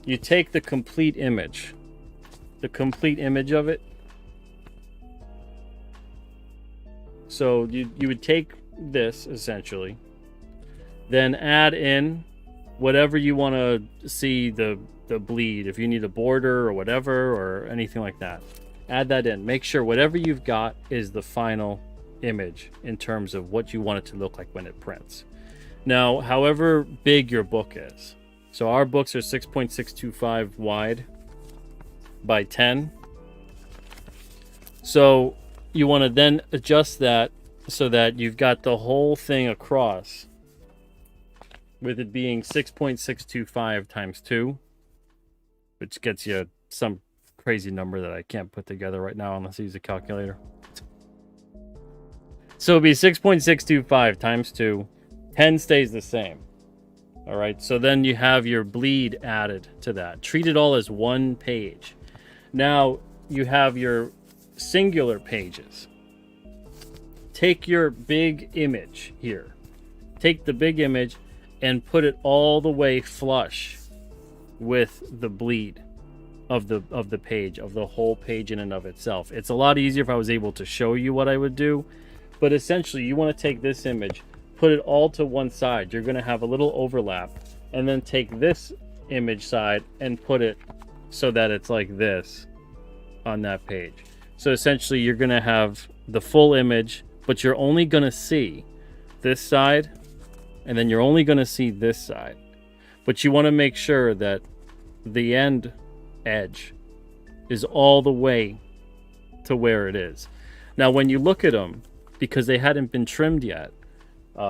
you take the complete image of it. So you would take this essentially, then add in whatever you want to see the bleed, if you need a border or whatever or anything like that. Add that in. Make sure whatever you've got is the final image in terms of what you want it to look like when it prints. Now, however big your book is, so our books are 6.625 wide by 10. So you want to then adjust that so that you've got the whole thing across, with it being 6.625 times 2, which gets you some crazy number that I can't put together right now unless I use a calculator. So it'd be 6.625 times 2. 10 stays the same. All right, so then you have your bleed added to that. Treat it all as one page. Now you have your singular pages. Take your big image here. Take the big image and put it all the way flush with the bleed of the page, of the whole page in and of itself. It's a lot easier if I was able to show you what I would do, but essentially you want to take this image, put it all to one side. You're going to have a little overlap, and then take this image side and put it so that it's like this on that page. So essentially you're going to have the full image, but you're only going to see this side, and then you're only going to see this side. But you want to make sure that the end edge is all the way to where it is. Now when you look at them, because they hadn't been trimmed yet,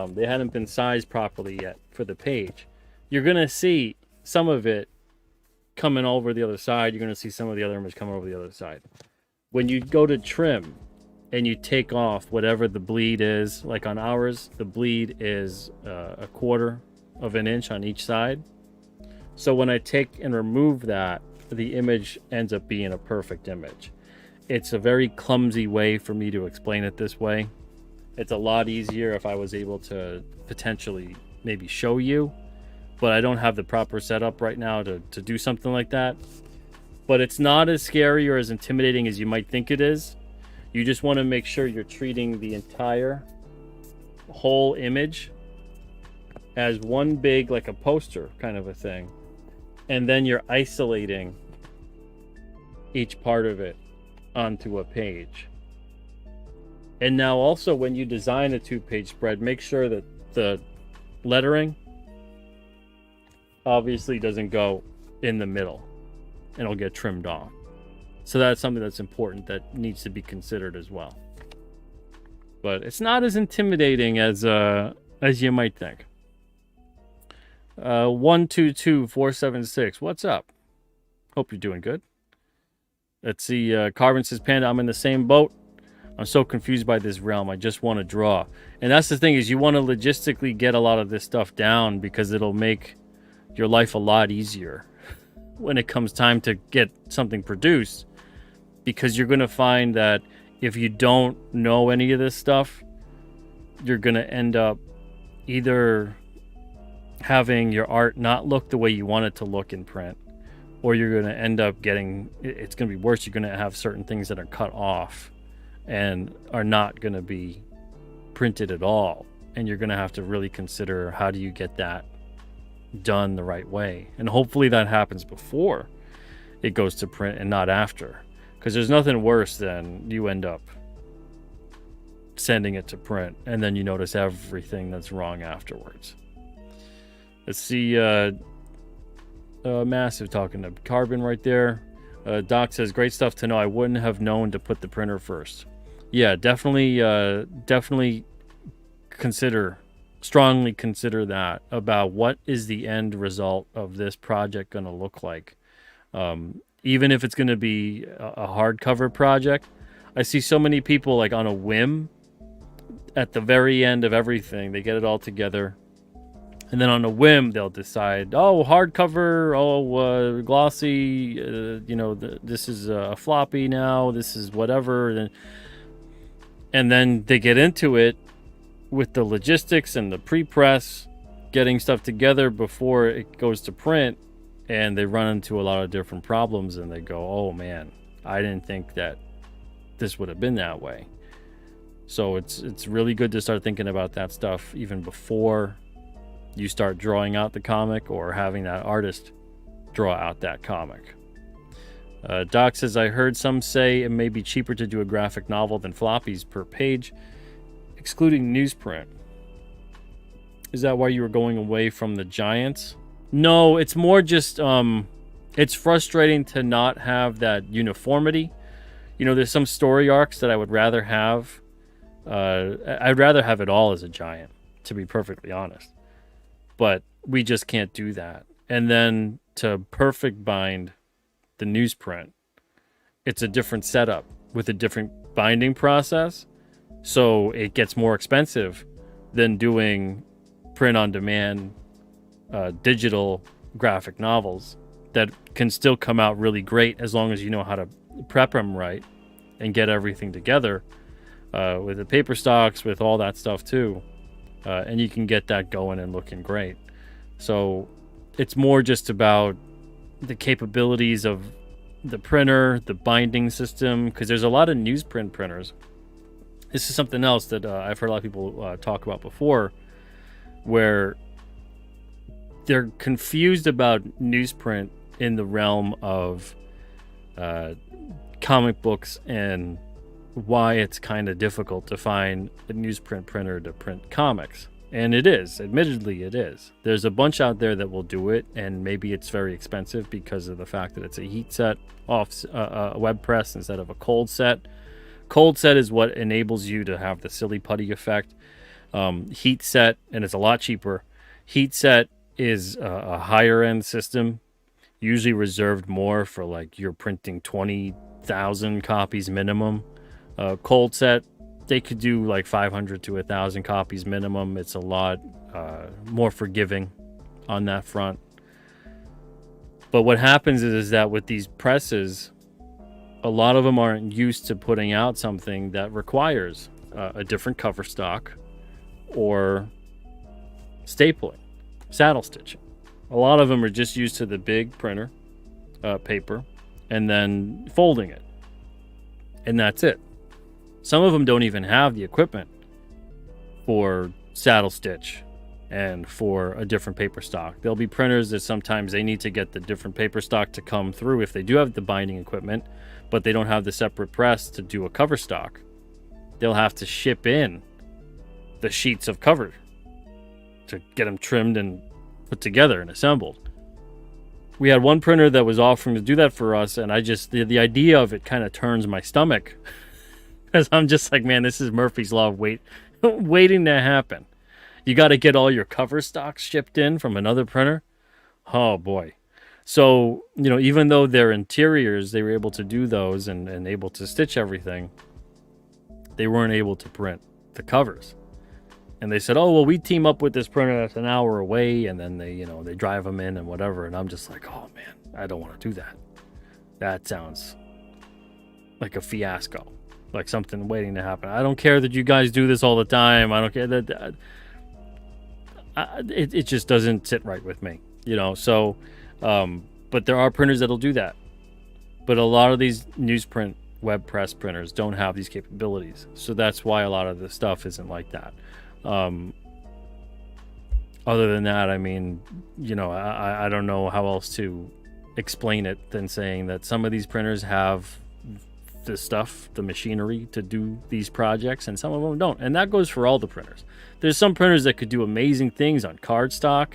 they hadn't been sized properly yet for the page, you're going to see some of it coming over the other side. You're going to see some of the other image coming over the other side. When you go to trim and you take off whatever the bleed is, like on ours, the bleed is 1/4 of an inch on each side. So when I take and remove that, the image ends up being a perfect image. It's a very clumsy way for me to explain it this way. It's a lot easier if I was able to potentially maybe show you, but I don't have the proper setup right now to do something like that. But it's not as scary or as intimidating as you might think it is. You just want to make sure you're treating the entire whole image as one big, like a poster kind of a thing. And then you're isolating each part of it onto a page. And now also when you design a 2-page spread, make sure that the lettering obviously doesn't go in the middle and it'll get trimmed off. So that's something that's important that needs to be considered as well. But it's not as intimidating as you might think. 122476, what's up? Hope you're doing good. Let's see. Carbon says, Panda, I'm in the same boat. I'm so confused by this realm. I just want to draw. And that's the thing, is you want to logistically get a lot of this stuff down because it'll make your life a lot easier when it comes time to get something produced. Because you're going to find that if you don't know any of this stuff, you're going to end up either having your art not look the way you want it to look in print, or you're going to end up getting, it's going to be worse. You're going to have certain things that are cut off and are not going to be printed at all. And you're going to have to really consider, how do you get that done the right way? And hopefully that happens before it goes to print and not after. Because there's nothing worse than you end up sending it to print and then you notice everything that's wrong afterwards. Let's see. Massive talking to Carbon right there. Doc says, great stuff to know. I wouldn't have known to put the printer first. Yeah, definitely strongly consider that about what is the end result of this project going to look like. Even if it's going to be a hardcover project, I see so many people like on a whim at the very end of everything, they get it all together. And then on a whim, they'll decide, oh, hardcover, oh, glossy, this is a floppy now, this is whatever. And then they get into it with the logistics and the pre-press, getting stuff together before it goes to print. And they run into a lot of different problems and they go, oh man, I didn't think that this would have been that way. So it's really good to start thinking about that stuff even before you start drawing out the comic or having that artist draw out that comic. Doc says, I heard some say it may be cheaper to do a graphic novel than floppies per page, excluding newsprint. Is that why you were going away from the giants? No, it's more just, it's frustrating to not have that uniformity. You know, there's some story arcs that I would rather have. I'd rather have it all as a giant, to be perfectly honest. But we just can't do that. And then to perfect bind the newsprint, it's a different setup with a different binding process. So it gets more expensive than doing print on demand digital graphic novels that can still come out really great as long as you know how to prep them right and get everything together with the paper stocks, with all that stuff too. And you can get that going and looking great. So it's more just about the capabilities of the printer, the binding system, because there's a lot of newsprint printers. This is something else that I've heard a lot of people talk about before, where they're confused about newsprint in the realm of comic books and why it's kind of difficult to find a newsprint printer to print comics. And it is, admittedly it is. There's a bunch out there that will do it, and maybe it's very expensive because of the fact that it's a heat set off a web press instead of a cold set. Cold set is what enables you to have the silly putty effect. Heat set, and it's a lot cheaper. Heat set is a higher end system, usually reserved more for like you're printing 20,000 copies minimum. Cold set, they could do like 500 to 1,000 copies minimum. It's a lot more forgiving on that front. But what happens is that with these presses, a lot of them aren't used to putting out something that requires a different cover stock or stapling, saddle stitching. A lot of them are just used to the big printer paper and then folding it. And that's it. Some of them don't even have the equipment for saddle stitch and for a different paper stock. There'll be printers that sometimes they need to get the different paper stock to come through if they do have the binding equipment, but they don't have the separate press to do a cover stock. They'll have to ship in the sheets of cover to get them trimmed and put together and assembled. We had one printer that was offering to do that for us, and I just, the idea of it kind of turns my stomach because I'm just like, man, this is Murphy's Law of waiting to happen. You got to get all your cover stocks shipped in from another printer. Oh boy. So, even though they're interiors, they were able to do those and able to stitch everything, they weren't able to print the covers. And they said, oh, well, we team up with this printer that's an hour away, and then they drive them in and whatever. And I'm just like, oh man, I don't want to do that. That sounds like a fiasco, like something waiting to happen. I don't care that you guys do this all the time. I don't care that it just doesn't sit right with me, So, but there are printers that'll do that. But a lot of these newsprint web press printers don't have these capabilities. So that's why a lot of the stuff isn't like that. Other than that, I mean, I don't know how else to explain it than saying that some of these printers have the stuff, the machinery to do these projects, and some of them don't. And that goes for all the printers. There's some printers that could do amazing things on cardstock.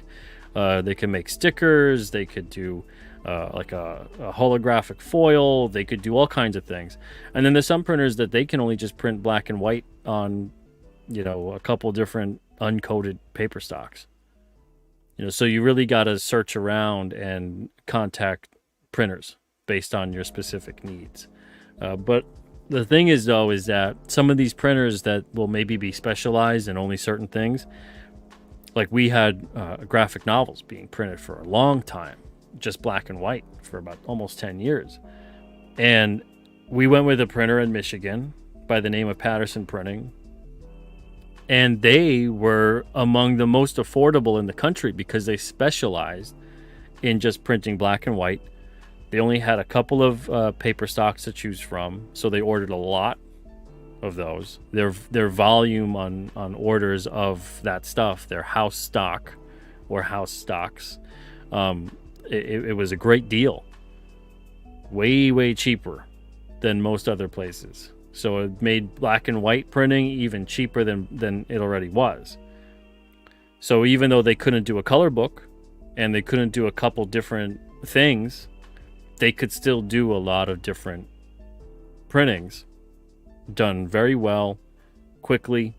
They can make stickers. They could do like a holographic foil. They could do all kinds of things. And then there's some printers that they can only just print black and white on, a couple different uncoated paper stocks. So you really got to search around and contact printers based on your specific needs. But the thing is, though, is that some of these printers that will maybe be specialized in only certain things, like we had graphic novels being printed for a long time, just black and white for about almost 10 years. And we went with a printer in Michigan by the name of Patterson Printing. And they were among the most affordable in the country because they specialized in just printing black and white. They only had a couple of paper stocks to choose from, so they ordered a lot of those. Their volume on orders of that stuff, their house stock or house stocks, it was a great deal. Way cheaper than most other places. So it made black and white printing even cheaper than it already was. So even though they couldn't do a color book and they couldn't do a couple different things, they could still do a lot of different printings done very well, quickly,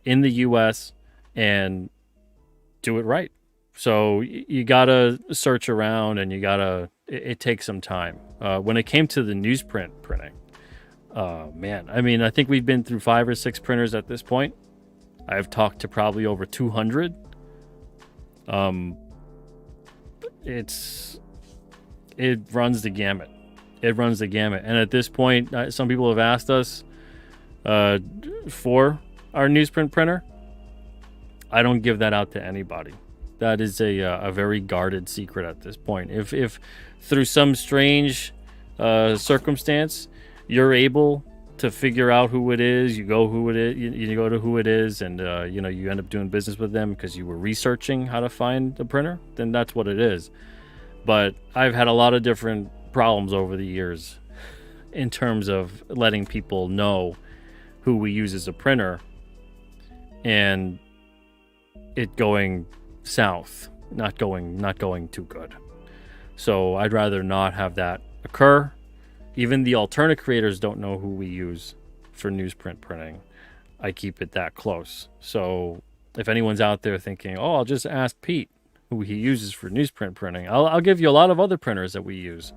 in the US, and do it right. So you gotta search around, and it takes some time. When it came to the newsprint printing, man, I mean, I think we've been through 5 or 6 printers at this point. I've talked to probably over 200. It runs the gamut. And at this point, some people have asked us for our newsprint printer. I don't give that out to anybody. That is a very guarded secret at this point. If through some strange circumstance you're able to figure out who it is, you go to who it is, and you end up doing business with them because you were researching how to find the printer, then that's what it is. But I've had a lot of different problems over the years in terms of letting people know who we use as a printer and it going south, not going too good. So I'd rather not have that occur. Even the alternate creators don't know who we use for newsprint printing. I keep it that close. So if anyone's out there thinking, oh, I'll just ask Pete who he uses for newsprint printing, I'll give you a lot of other printers that we use,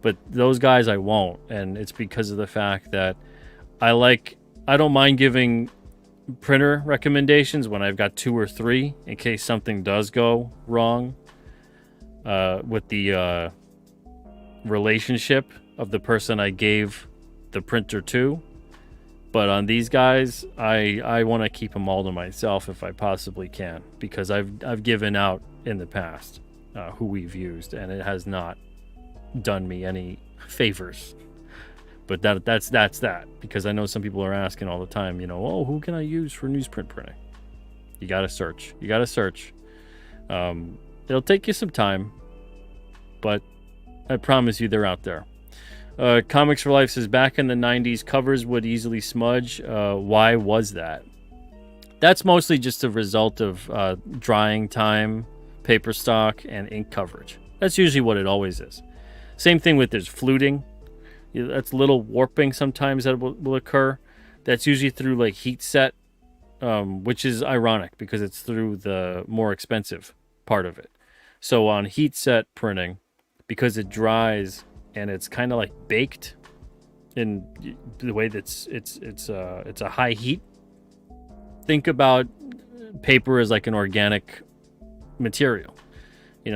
but those guys I won't. And it's because of the fact that I don't mind giving printer recommendations when I've got 2 or 3 in case something does go wrong with the relationship of the person I gave the printer to. But on these guys, I want to keep them all to myself if I possibly can, because I've given out in the past who we've used, and it has not done me any favors. But that's that, because I know some people are asking all the time, oh, who can I use for newsprint printing? You gotta search. It'll take you some time, but I promise you they're out there. Comics for Life says, back in the 90s, covers would easily smudge. Why was that? That's mostly just a result of drying time, paper stock, and ink coverage. That's usually what it always is. Same thing with there's fluting. That's little warping sometimes that will occur. That's usually through like heat set, which is ironic because it's through the more expensive part of it. So on heat set printing, because it dries and it's kind of like baked in the way that it's a high heat. Think about paper as like an organic material,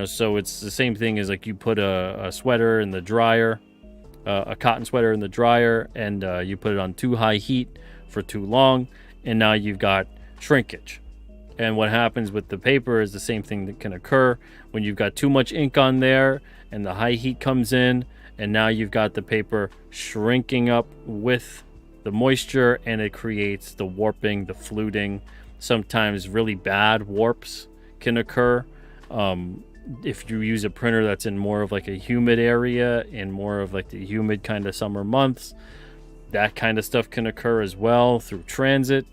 so it's the same thing as like you put a sweater in the dryer, a cotton sweater in the dryer, and you put it on too high heat for too long, and now you've got shrinkage. And what happens with the paper is the same thing that can occur when you've got too much ink on there and the high heat comes in, and now you've got the paper shrinking up with the moisture, and it creates the warping, the fluting. Sometimes really bad warps can occur. If you use a printer that's in more of like a humid area, in more of like the humid kind of summer months, that kind of stuff can occur as well through transit,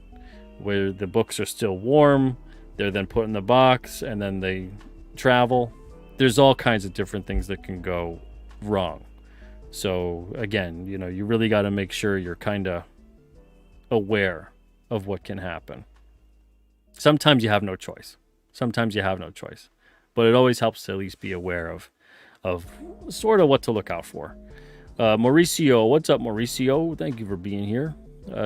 where the books are still warm. They're then put in the box and then they travel. There's all kinds of different things that can go wrong. So again, you really got to make sure you're kind of aware of what can happen. Sometimes you have no choice. But it always helps to at least be aware of sort of what to look out for. Mauricio, what's up, Mauricio? Thank you for being here.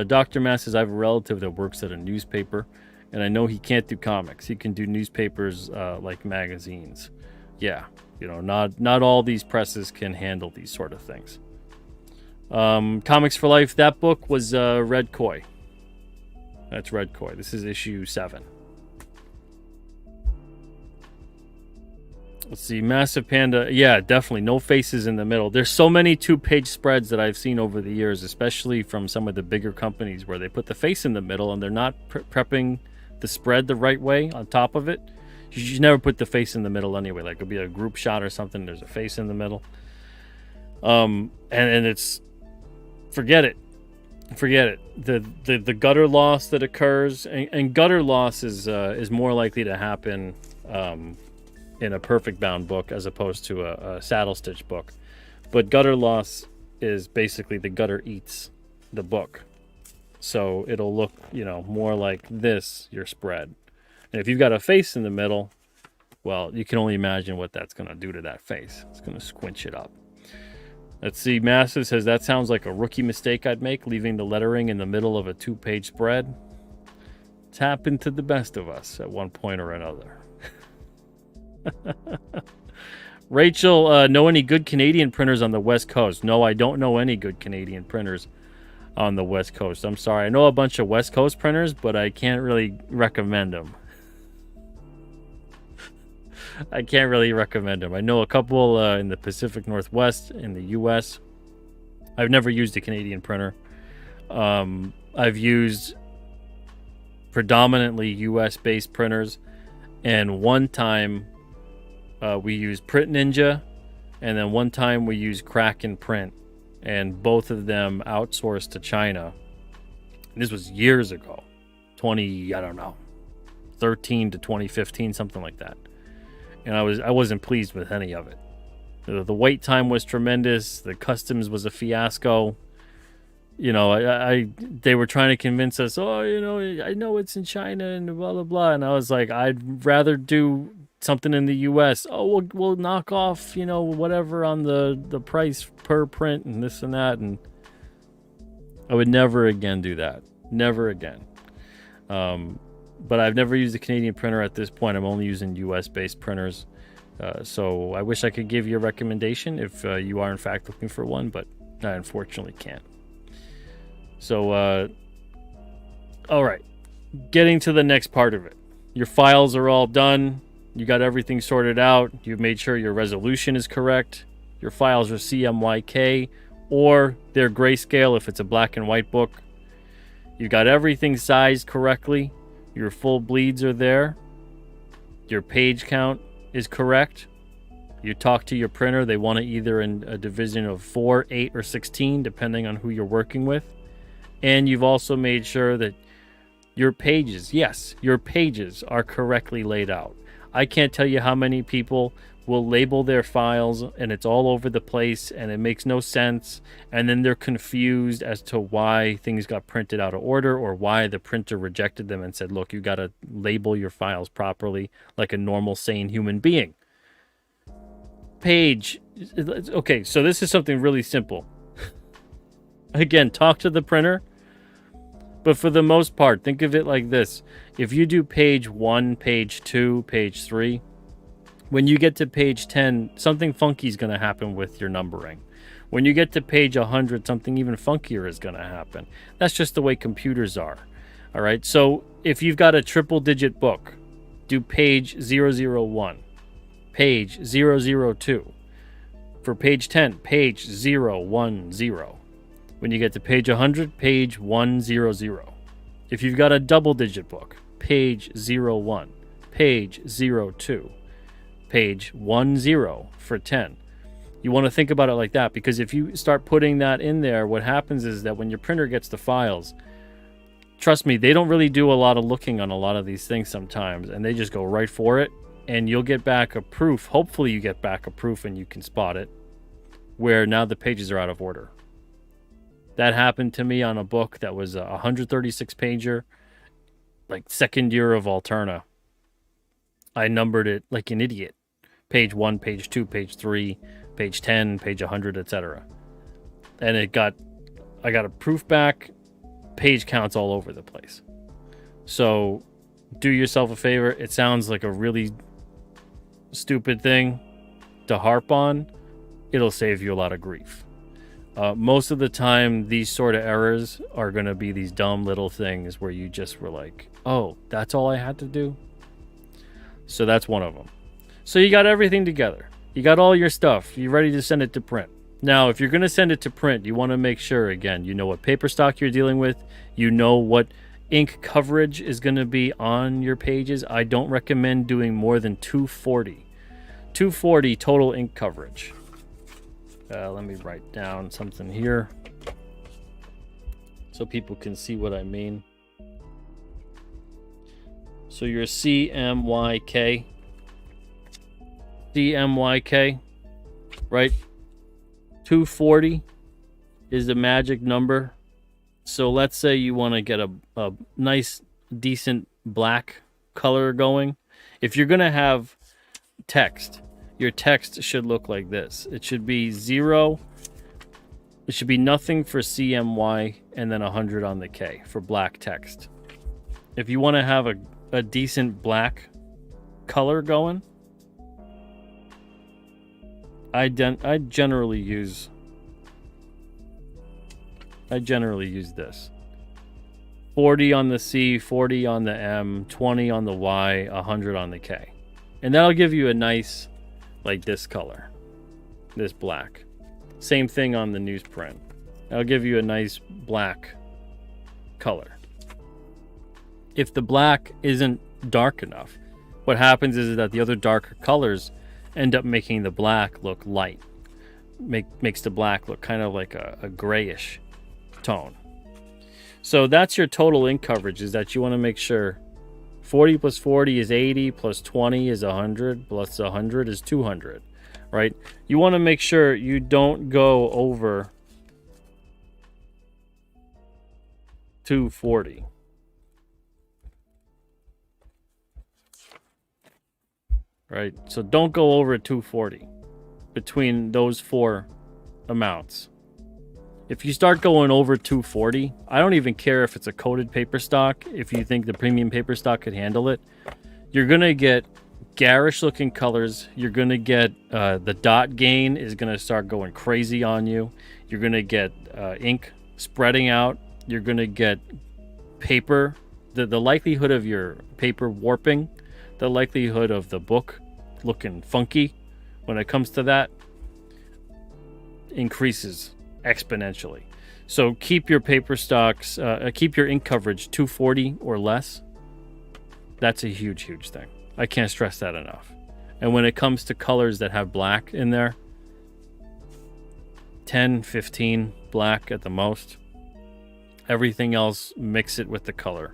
Dr. Mass says, I have a relative that works at a newspaper, and I know he can't do comics. He can do newspapers like magazines. Yeah, not all these presses can handle these sort of things. Comics for Life, that book was Red Koi. That's Red Koi. This is issue 7. Let's see, Massive Panda. Yeah, definitely. No faces in the middle. There's so many 2-page spreads that I've seen over the years, especially from some of the bigger companies where they put the face in the middle and they're not prepping the spread the right way on top of it. You should never put the face in the middle anyway. Like it'll be a group shot or something. There's a face in the middle. And it's, forget it. The gutter loss that occurs, and gutter loss is more likely to happen in a perfect bound book as opposed to a saddle stitch book. But gutter loss is basically the gutter eats the book. So it'll look, more like this, your spread. And if you've got a face in the middle, well, you can only imagine what that's going to do to that face. It's going to squinch it up. Let's see, Massive says, that sounds like a rookie mistake I'd make, leaving the lettering in the middle of a 2-page spread. It's happened to the best of us at one point or another. Rachel, know any good Canadian printers on the West Coast? No, I don't know any good Canadian printers on the West Coast. I'm sorry. I know a bunch of West Coast printers, but I can't really recommend them. I know a couple in the Pacific Northwest in the U.S. I've never used a Canadian printer. I've used predominantly U.S.-based printers, and one time we used Print Ninja, and then one time we used Kraken Print, and both of them outsourced to China. This was years ago, 13 to 2015, something like that. And I wasn't pleased with any of it. The wait time was tremendous. The customs was a fiasco. They were trying to convince us, I know it's in China and blah, blah, blah. And I was like, I'd rather do something in the U.S. Oh, we'll knock off, whatever on the price per print and this and that. And I would never again do that. Never again. But I've never used a Canadian printer at this point. I'm only using U.S.-based printers. So I wish I could give you a recommendation if you are, in fact, looking for one, but I unfortunately can't. So All right, getting to the next part of it. Your files are all done. You got everything sorted out. You've made sure your resolution is correct. Your files are CMYK or they're grayscale if it's a black and white book. You got everything sized correctly. Your full bleeds are there. Your page count is correct. You talk to your printer. They want it either in a division of 4, 8, or 16, depending on who you're working with. And you've also made sure that your pages, yes, your pages are correctly laid out. I can't tell you how many people will label their files and it's all over the place and it makes no sense. And then they're confused as to why things got printed out of order or why the printer rejected them and said, look, you got to label your files properly like a normal, sane human being. Page. Okay, so this is something really simple. Again, talk to the printer. But for the most part, think of it like this. If you do page 1, page 2, page 3, when you get to page 10, something funky is going to happen with your numbering. When you get to page 100, something even funkier is going to happen. That's just the way computers are. All right. So if you've got a triple digit book, do page 001, page 002. For page 10, page 010. When you get to page 100, page 100. If you've got a double digit book, page 01, page 02, page 10 for 10. You want to think about it like that, because if you start putting that in there, what happens is that when your printer gets the files, trust me, they don't really do a lot of looking on a lot of these things sometimes, and they just go right for it, and you'll get back a proof. Hopefully you get back a proof and you can spot it, where now the pages are out of order. That happened to me on a book that was a 136 pager, like second year of Alterna. I numbered it like an idiot. Page 1, page 2, page 3, page 10, page 100, etc. And I got a proof back, page counts all over the place. So do yourself a favor. It sounds like a really stupid thing to harp on. It'll save you a lot of grief. Most of the time, these sort of errors are going to be these dumb little things where you just were like, oh, that's all I had to do? So that's one of them. So you got everything together. You got all your stuff. You're ready to send it to print. Now, if you're going to send it to print, you want to make sure, again, you know what paper stock you're dealing with. You know what ink coverage is going to be on your pages. I don't recommend doing more than 240. 240 total ink coverage. Let me write down something here so people can see what I mean. So your CMYK, right? 240 is the magic number. So let's say you want to get a nice, decent black color going. If you're going to have text, your text should look like this. It should be 0. It should be nothing for CMY and then 100 on the K for black text. If you want to have a decent black color going, I generally use this. 40 on the C, 40 on the M, 20 on the Y, 100 on the K. And that'll give you a nice, like this color, this black. Same thing on the newsprint. That'll give you a nice black color. If the black isn't dark enough, what happens is that the other darker colors end up making the black look light. Makes the black look kind of like a grayish tone. So that's your total ink coverage, is that you want to make sure 40 plus 40 is 80, plus 20 is 100, plus 100 is 200, right? You want to make sure you don't go over 240. Right? So don't go over 240 between those four amounts. If you start going over 240, I don't even care if it's a coated paper stock. If you think the premium paper stock could handle it, you're going to get garish looking colors. You're going to get the dot gain is going to start going crazy on you. You're going to get ink spreading out. You're going to get paper, the likelihood of your paper warping, the likelihood of the book looking funky when it comes to that increases exponentially. So keep your paper stocks, keep your ink coverage 240 or less. That's a huge thing. I can't stress that enough. And when it comes to colors that have black in there, 10, 15 black at the most. Everything else, mix it with the color.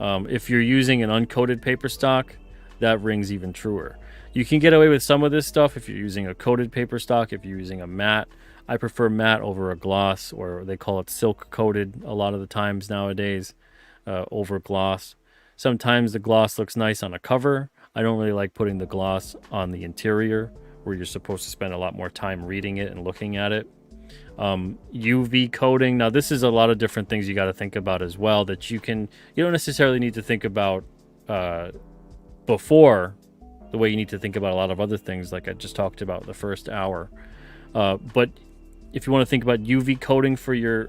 If you're using an uncoated paper stock, that rings even truer. You can get away with some of this stuff if you're using a coated paper stock, if you're using a matte. I prefer matte over a gloss, or they call it silk coated a lot of the times nowadays, over gloss. Sometimes the gloss looks nice on a cover. I don't really like putting the gloss on the interior where you're supposed to spend a lot more time reading it and looking at it. UV coating. Now, this is a lot of different things you got to think about as well that you don't necessarily need to think about before the way you need to think about a lot of other things like I just talked about the first hour. But if you want to think about UV coating for your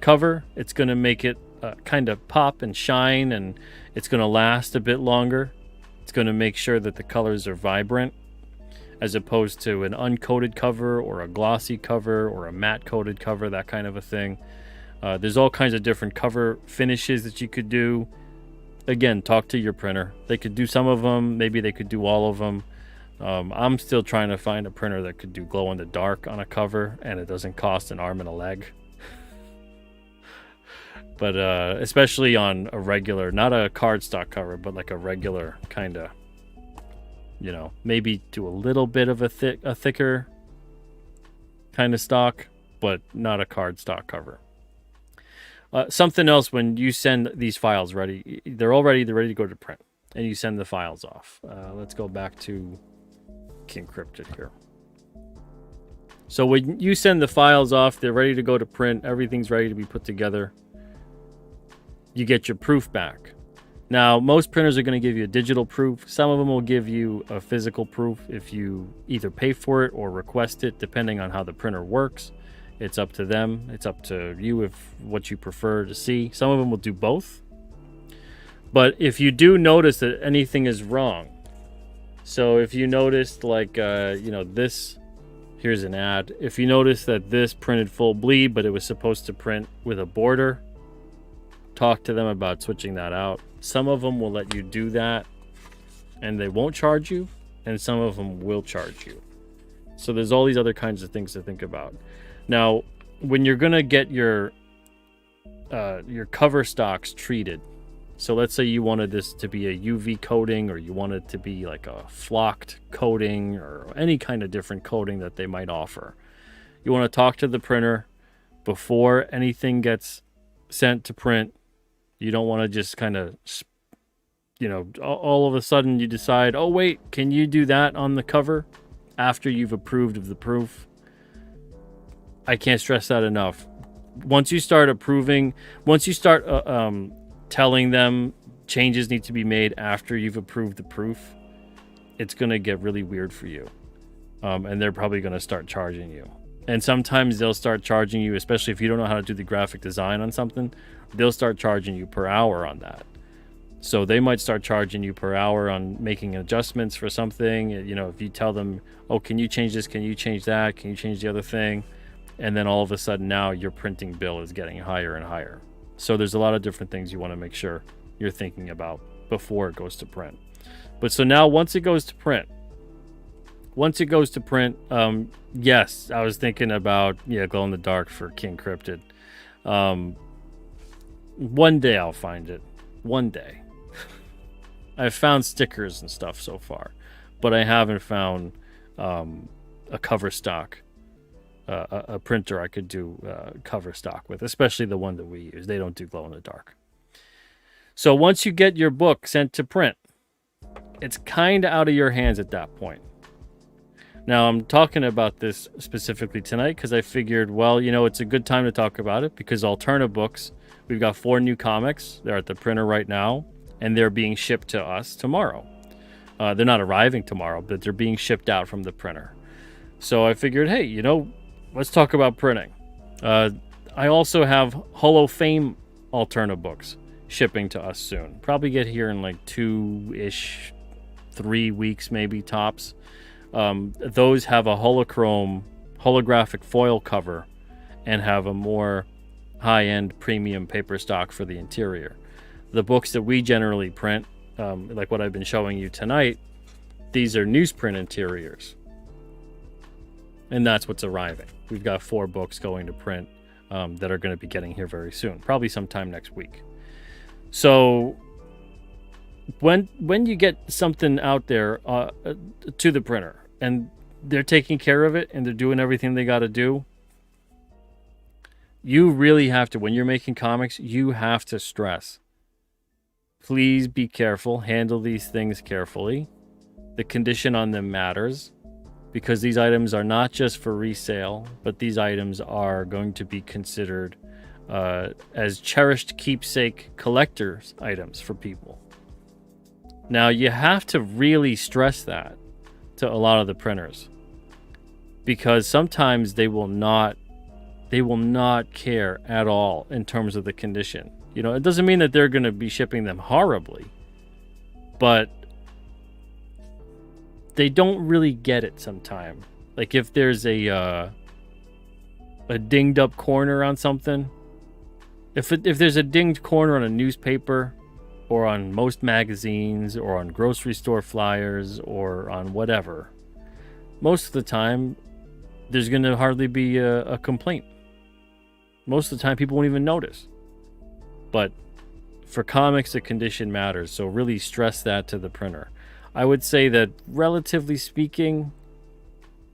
cover, it's going to make it kind of pop and shine, and it's going to last a bit longer. It's going to make sure that the colors are vibrant, as opposed to an uncoated cover or a glossy cover or a matte coated cover, that kind of a thing. There's all kinds of different cover finishes that you could do. Again, talk to your printer. They could do some of them. Maybe they could do all of them. I'm still trying to find a printer that could do glow in the dark on a cover, and it doesn't cost an arm and a leg. But especially on a regular, not a cardstock cover, but like a regular kind of, maybe do a little bit of a thicker kind of stock, but not a cardstock cover. Something else, when you send these files they're ready to go to print, and you send the files off. Let's go back to Encrypted here. So when you send the files off, they're ready to go to print. Everything's ready to be put together. You get your proof back. Now, most printers are going to give you a digital proof. Some of them will give you a physical proof if you either pay for it or request it, depending on how the printer works. It's up to them. It's up to you what you prefer to see. Some of them will do both. But if you do notice that anything is wrong, so if you noticed this, here's an ad. If you notice that this printed full bleed, but it was supposed to print with a border, talk to them about switching that out. Some of them will let you do that and they won't charge you, and some of them will charge you. So there's all these other kinds of things to think about. Now, when you're going to get your cover stocks treated, so let's say you wanted this to be a UV coating, or you wanted it to be like a flocked coating, or any kind of different coating that they might offer. You want to talk to the printer before anything gets sent to print. You don't want to just kind of, all of a sudden you decide, oh, wait, can you do that on the cover after you've approved of the proof? I can't stress that enough. Once you start telling them changes need to be made after you've approved the proof, it's going to get really weird for you. And they're probably going to start charging you. And sometimes they'll start charging you, especially if you don't know how to do the graphic design on something, they'll start charging you per hour on that. So they might start charging you per hour on making adjustments for something. If you tell them, oh, can you change this? Can you change that? Can you change the other thing? And then all of a sudden now your printing bill is getting higher and higher. So there's a lot of different things you want to make sure you're thinking about before it goes to print. But so now once it goes to print, yes, I was thinking about, glow in the dark for King Cryptid. One day I'll find it. One day. I've found stickers and stuff so far, but I haven't found a cover stock, a printer I could do cover stock with, especially the one that we use. They don't do glow in the dark. So once you get your book sent to print, it's kind of out of your hands at that point. Now, I'm talking about this specifically tonight because I figured, it's a good time to talk about it, because Alterna Books, we've got 4 new comics. They're at the printer right now, and they're being shipped to us tomorrow. They're not arriving tomorrow, but they're being shipped out from the printer. So I figured, hey, let's talk about printing. I also have Hall of Fame Alterna Books. shipping to us soon. Probably get here in like 2-ish, 3 weeks maybe tops. Those have a holographic foil cover and have a more high-end premium paper stock for the interior. The books that we generally print, like what I've been showing you tonight, these are newsprint interiors. And that's what's arriving. We've got 4 books going to print that are going to be getting here very soon, probably sometime next week. So when you get something out there to the printer and they're taking care of it and they're doing everything they got to do, you really have to, when you're making comics, you have to stress. Please be careful. Handle these things carefully. The condition on them matters, because these items are not just for resale, but these items are going to be considered as cherished keepsake collector's items for people. Now, you have to really stress that to a lot of the printers, because sometimes they will not care at all in terms of the condition. You know, it doesn't mean that they're going to be shipping them horribly, but they don't really get it sometimes. Like if there's a dinged up corner on something, if there's a dinged corner on a newspaper or on most magazines or on grocery store flyers or on whatever, most of the time there's going to hardly be a complaint. Most of the time people won't even notice. But for comics, the condition matters, so really stress that to the printer. I would say that, relatively speaking,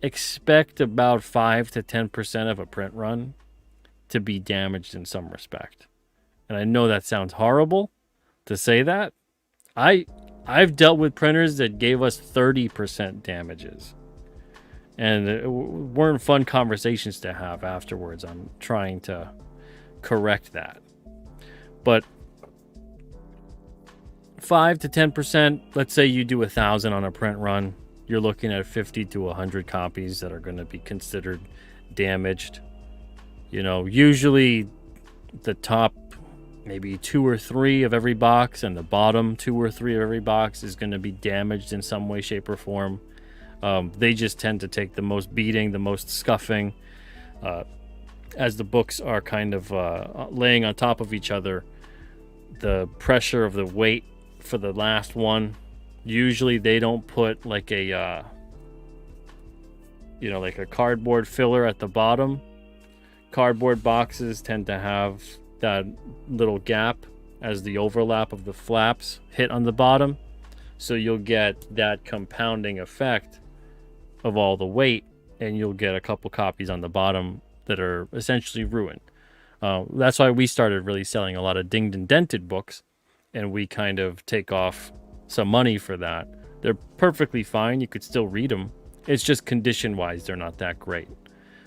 expect about 5 to 10% of a print run to be damaged in some respect. And I know that sounds horrible to say that. I've dealt with printers that gave us 30% damages. And it weren't fun conversations to have afterwards on trying to correct that. But 5 to 10%, let's say you do 1,000 on a print run, you're looking at 50 to 100 copies that are going to be considered damaged. You know, usually the top maybe 2 or 3 of every box and the bottom 2 or 3 of every box is going to be damaged in some way, shape, or form. They just tend to take the most beating, the most scuffing, as the books are kind of laying on top of each other. The pressure of the weight for the last one, usually they don't put like a like a cardboard filler at the bottom. Cardboard boxes tend to have that little gap as the overlap of the flaps hit on the bottom, so you'll get that compounding effect of all the weight, and you'll get a couple copies on the bottom that are essentially ruined. That's why we started really selling a lot of dinged and dented books, and we kind of take off some money for that. They're perfectly fine. You could still read them. It's just condition-wise, they're not that great.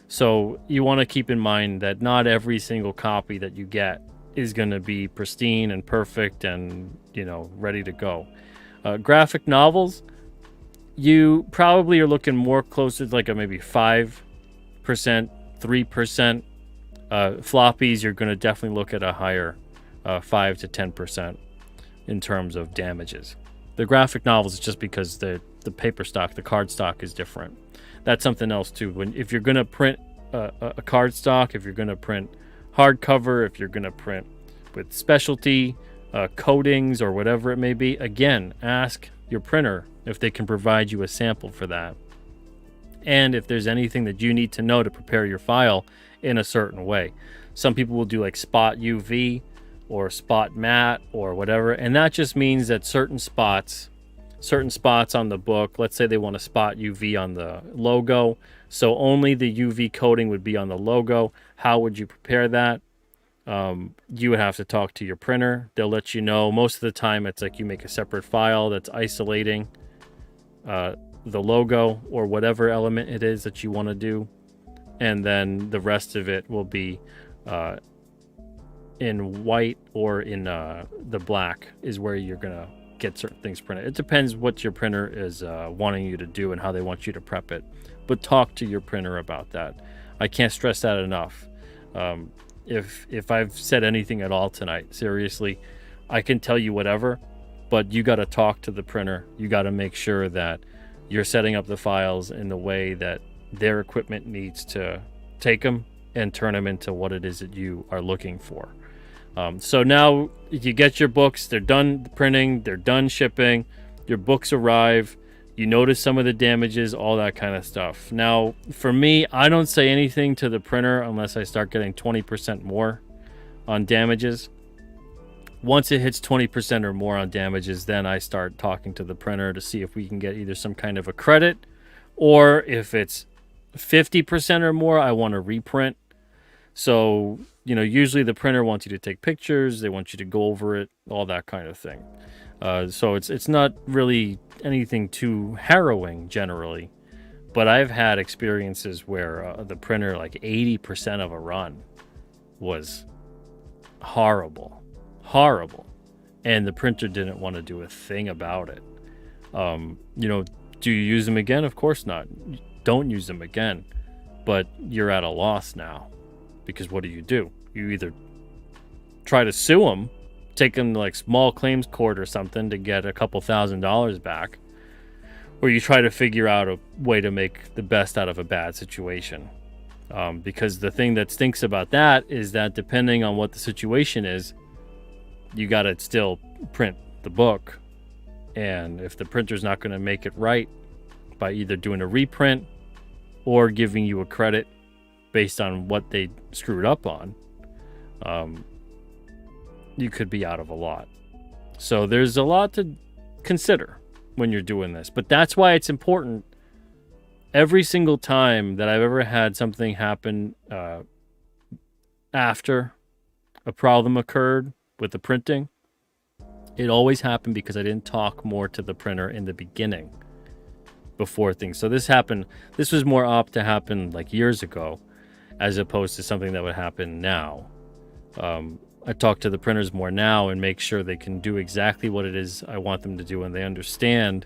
So you want to keep in mind that not every single copy that you get is going to be pristine and perfect and, ready to go. Graphic novels, you probably are looking more closer to like a maybe 5%, 3%. Floppies, you're going to definitely look at a higher 5 to 10% in terms of damages. The graphic novels is just because the paper stock, the card stock is different. That's something else too. If you're going to print a card stock, if you're going to print hardcover, if you're going to print with specialty coatings or whatever it may be, again, ask your printer if they can provide you a sample for that. And if there's anything that you need to know to prepare your file in a certain way. Some people will do like spot UV or spot matte or whatever, and that just means that certain spots on the book, let's say they want to spot UV on the logo, so only the UV coating would be on the logo. How would you prepare that? You would have to talk to your printer. They'll let you know. Most of the time it's like you make a separate file that's isolating the logo or whatever element it is that you want to do, and then the rest of it will be in white or in the black is where you're gonna get certain things printed. It depends what your printer is wanting you to do and how they want you to prep it, but talk to your printer about that. I can't stress that enough. If I've said anything at all tonight, seriously, I can tell you whatever, but you got to talk to the printer. You got to make sure that you're setting up the files in the way that their equipment needs to take them and turn them into what it is that you are looking for. So now you get your books, they're done printing, they're done shipping, your books arrive, you notice some of the damages, all that kind of stuff. Now, for me, I don't say anything to the printer unless I start getting 20% more on damages. Once it hits 20% or more on damages, then I start talking to the printer to see if we can get either some kind of a credit, or if it's 50% or more, I want to reprint. So, usually the printer wants you to take pictures, they want you to go over it, all that kind of thing. So it's not really anything too harrowing generally, but I've had experiences where the printer, like 80% of a run, was horrible, and the printer didn't want to do a thing about it. Do you use them again? Of course not. Don't use them again, but you're at a loss now. Because what do? You either try to sue them, take them to like small claims court or something to get a couple $1,000s back, or you try to figure out a way to make the best out of a bad situation. Because the thing that stinks about that is that depending on what the situation is, you got to still print the book. And if the printer's not going to make it right by either doing a reprint or giving you a credit based on what they screwed up on, you could be out of a lot. So there's a lot to consider when you're doing this. But that's why it's important. Every single time that I've ever had something happen after a problem occurred with the printing, it always happened because I didn't talk more to the printer in the beginning before things. So this was more apt to happen like years ago, as opposed to something that would happen now. I talk to the printers more now and make sure they can do exactly what it is I want them to do, and they understand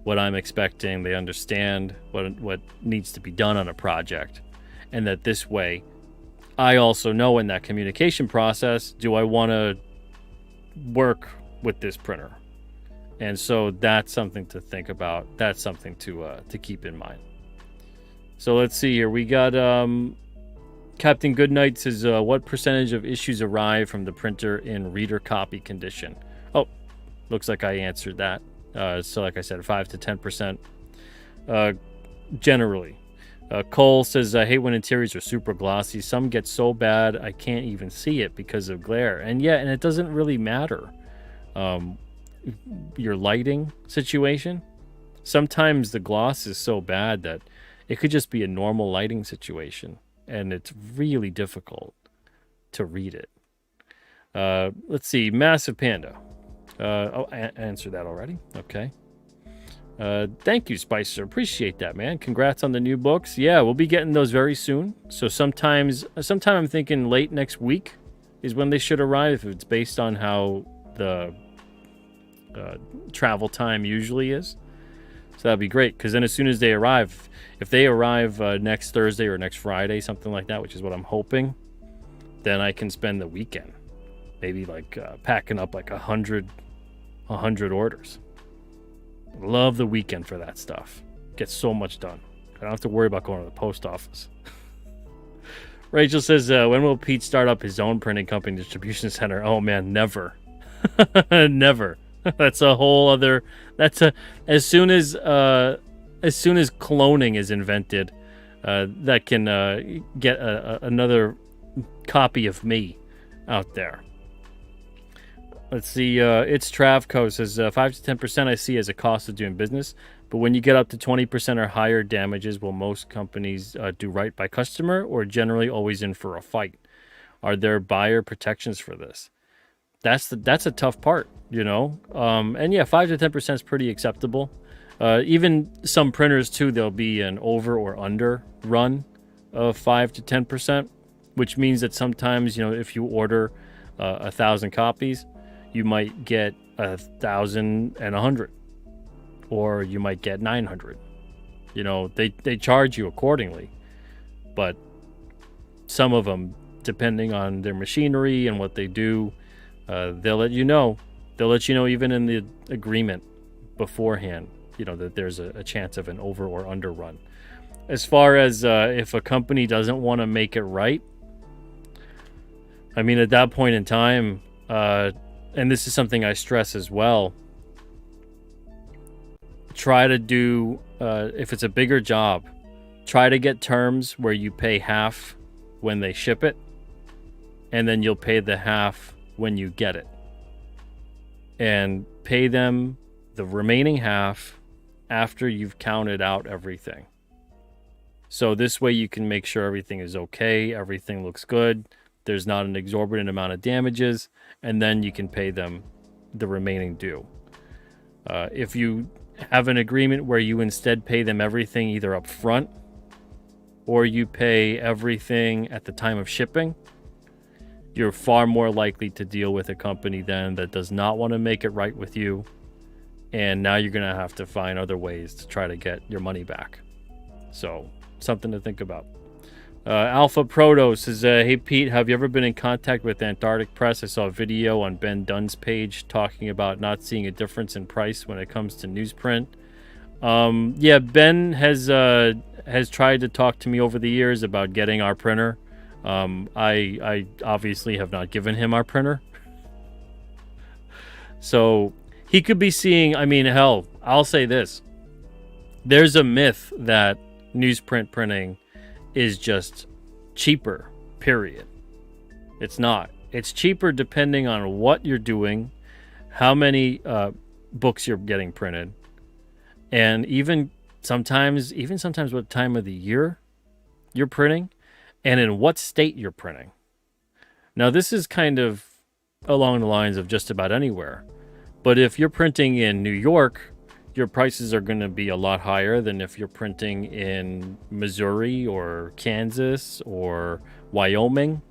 what I'm expecting. They understand what needs to be done on a project, and that this way I also know in that communication process, do I want to work with this printer? And so that's something to think about. That's something to keep in mind. So let's see here. We got Captain Goodnight says, what percentage of issues arrive from the printer in reader copy condition? Oh, looks like I answered that. So like I said, 5 to 10% generally. Cole says, I hate when interiors are super glossy. Some get so bad I can't even see it because of glare. And it doesn't really matter. Your lighting situation, sometimes the gloss is so bad that it could just be a normal lighting situation, and it's really difficult to read it. Let's see, Massive Panda. I answered that already. Okay. Thank you, Spicer. Appreciate that, man. Congrats on the new books. Yeah, we'll be getting those very soon. So sometime I'm thinking late next week is when they should arrive, if it's based on how the travel time usually is. So that'd be great, because then as soon as they arrive, if they arrive next Thursday or next Friday, something like that, which is what I'm hoping, then I can spend the weekend maybe like packing up like 100 orders. Love the weekend for that stuff. Get so much done. I don't have to worry about going to the post office. Rachel says, when will Pete start up his own printing company distribution center? Oh man, never. Never. That's a whole other. As soon as cloning is invented, that can get another copy of me out there. Let's see. It's Travco says 5 to 10% I see as a cost of doing business, but when you get up to 20% or higher damages, will most companies do right by customer, or generally always in for a fight? Are there buyer protections for this? That's a tough part, and yeah, 5 to 10% is pretty acceptable. Even some printers too, there'll be an over or under run of 5 to 10%, which means that sometimes, if you order 1,000 copies, you might get 1,100, or you might get 900. They charge you accordingly, but some of them, depending on their machinery and what they do, They'll let you know. They'll let you know even in the agreement beforehand, that there's a chance of an over or under run. As far as if a company doesn't want to make it right, I mean, at that point in time, and this is something I stress as well, try to do, if it's a bigger job, try to get terms where you pay half when they ship it, and then you'll pay the half when you get it. And pay them the remaining half after you've counted out everything. So this way you can make sure everything is okay, everything looks good, there's not an exorbitant amount of damages, and then you can pay them the remaining due. If you have an agreement where you instead pay them everything either up front or you pay everything at the time of shipping, you're far more likely to deal with a company then that does not want to make it right with you, and now you're going to have to find other ways to try to get your money back. So, something to think about. Alpha Proto says, hey Pete, have you ever been in contact with Antarctic Press? I saw a video on Ben Dunn's page talking about not seeing a difference in price when it comes to newsprint. Yeah, Ben has tried to talk to me over the years about getting our printer. I obviously have not given him our printer. So he could be seeing, I mean, hell, I'll say this. There's a myth that newsprint printing is just cheaper, period. It's not. It's cheaper depending on what you're doing, how many books you're getting printed, and even sometimes what time of the year you're printing, and in what state you're printing. Now, this is kind of along the lines of just about anywhere. But if you're printing in New York, your prices are going to be a lot higher than if you're printing in Missouri or Kansas or Wyoming.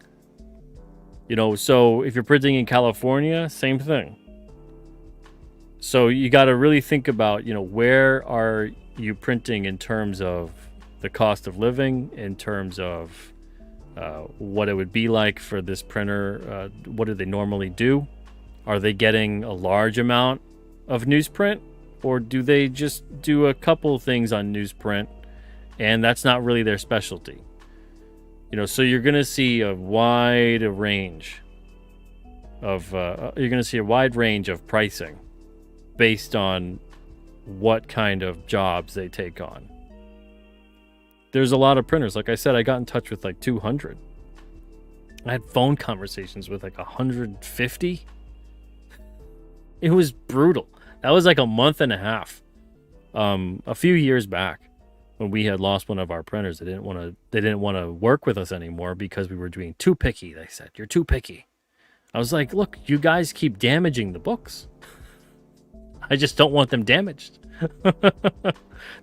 So if you're printing in California, same thing. So you got to really think about, where are you printing in terms of the cost of living, in terms of what it would be like for this printer. What do they normally do? Are they getting a large amount of newsprint, or do they just do a couple things on newsprint and that's not really their specialty? So you're going to see a wide range of pricing based on what kind of jobs they take on. There's a lot of printers. Like I said, I got in touch with like 200. I had phone conversations with like 150. It was brutal. That was like a month and a half. A few years back, when we had lost one of our printers, they didn't want to work with us anymore because we were being too picky. They said, "You're too picky." I was like, "Look, you guys keep damaging the books. I just don't want them damaged."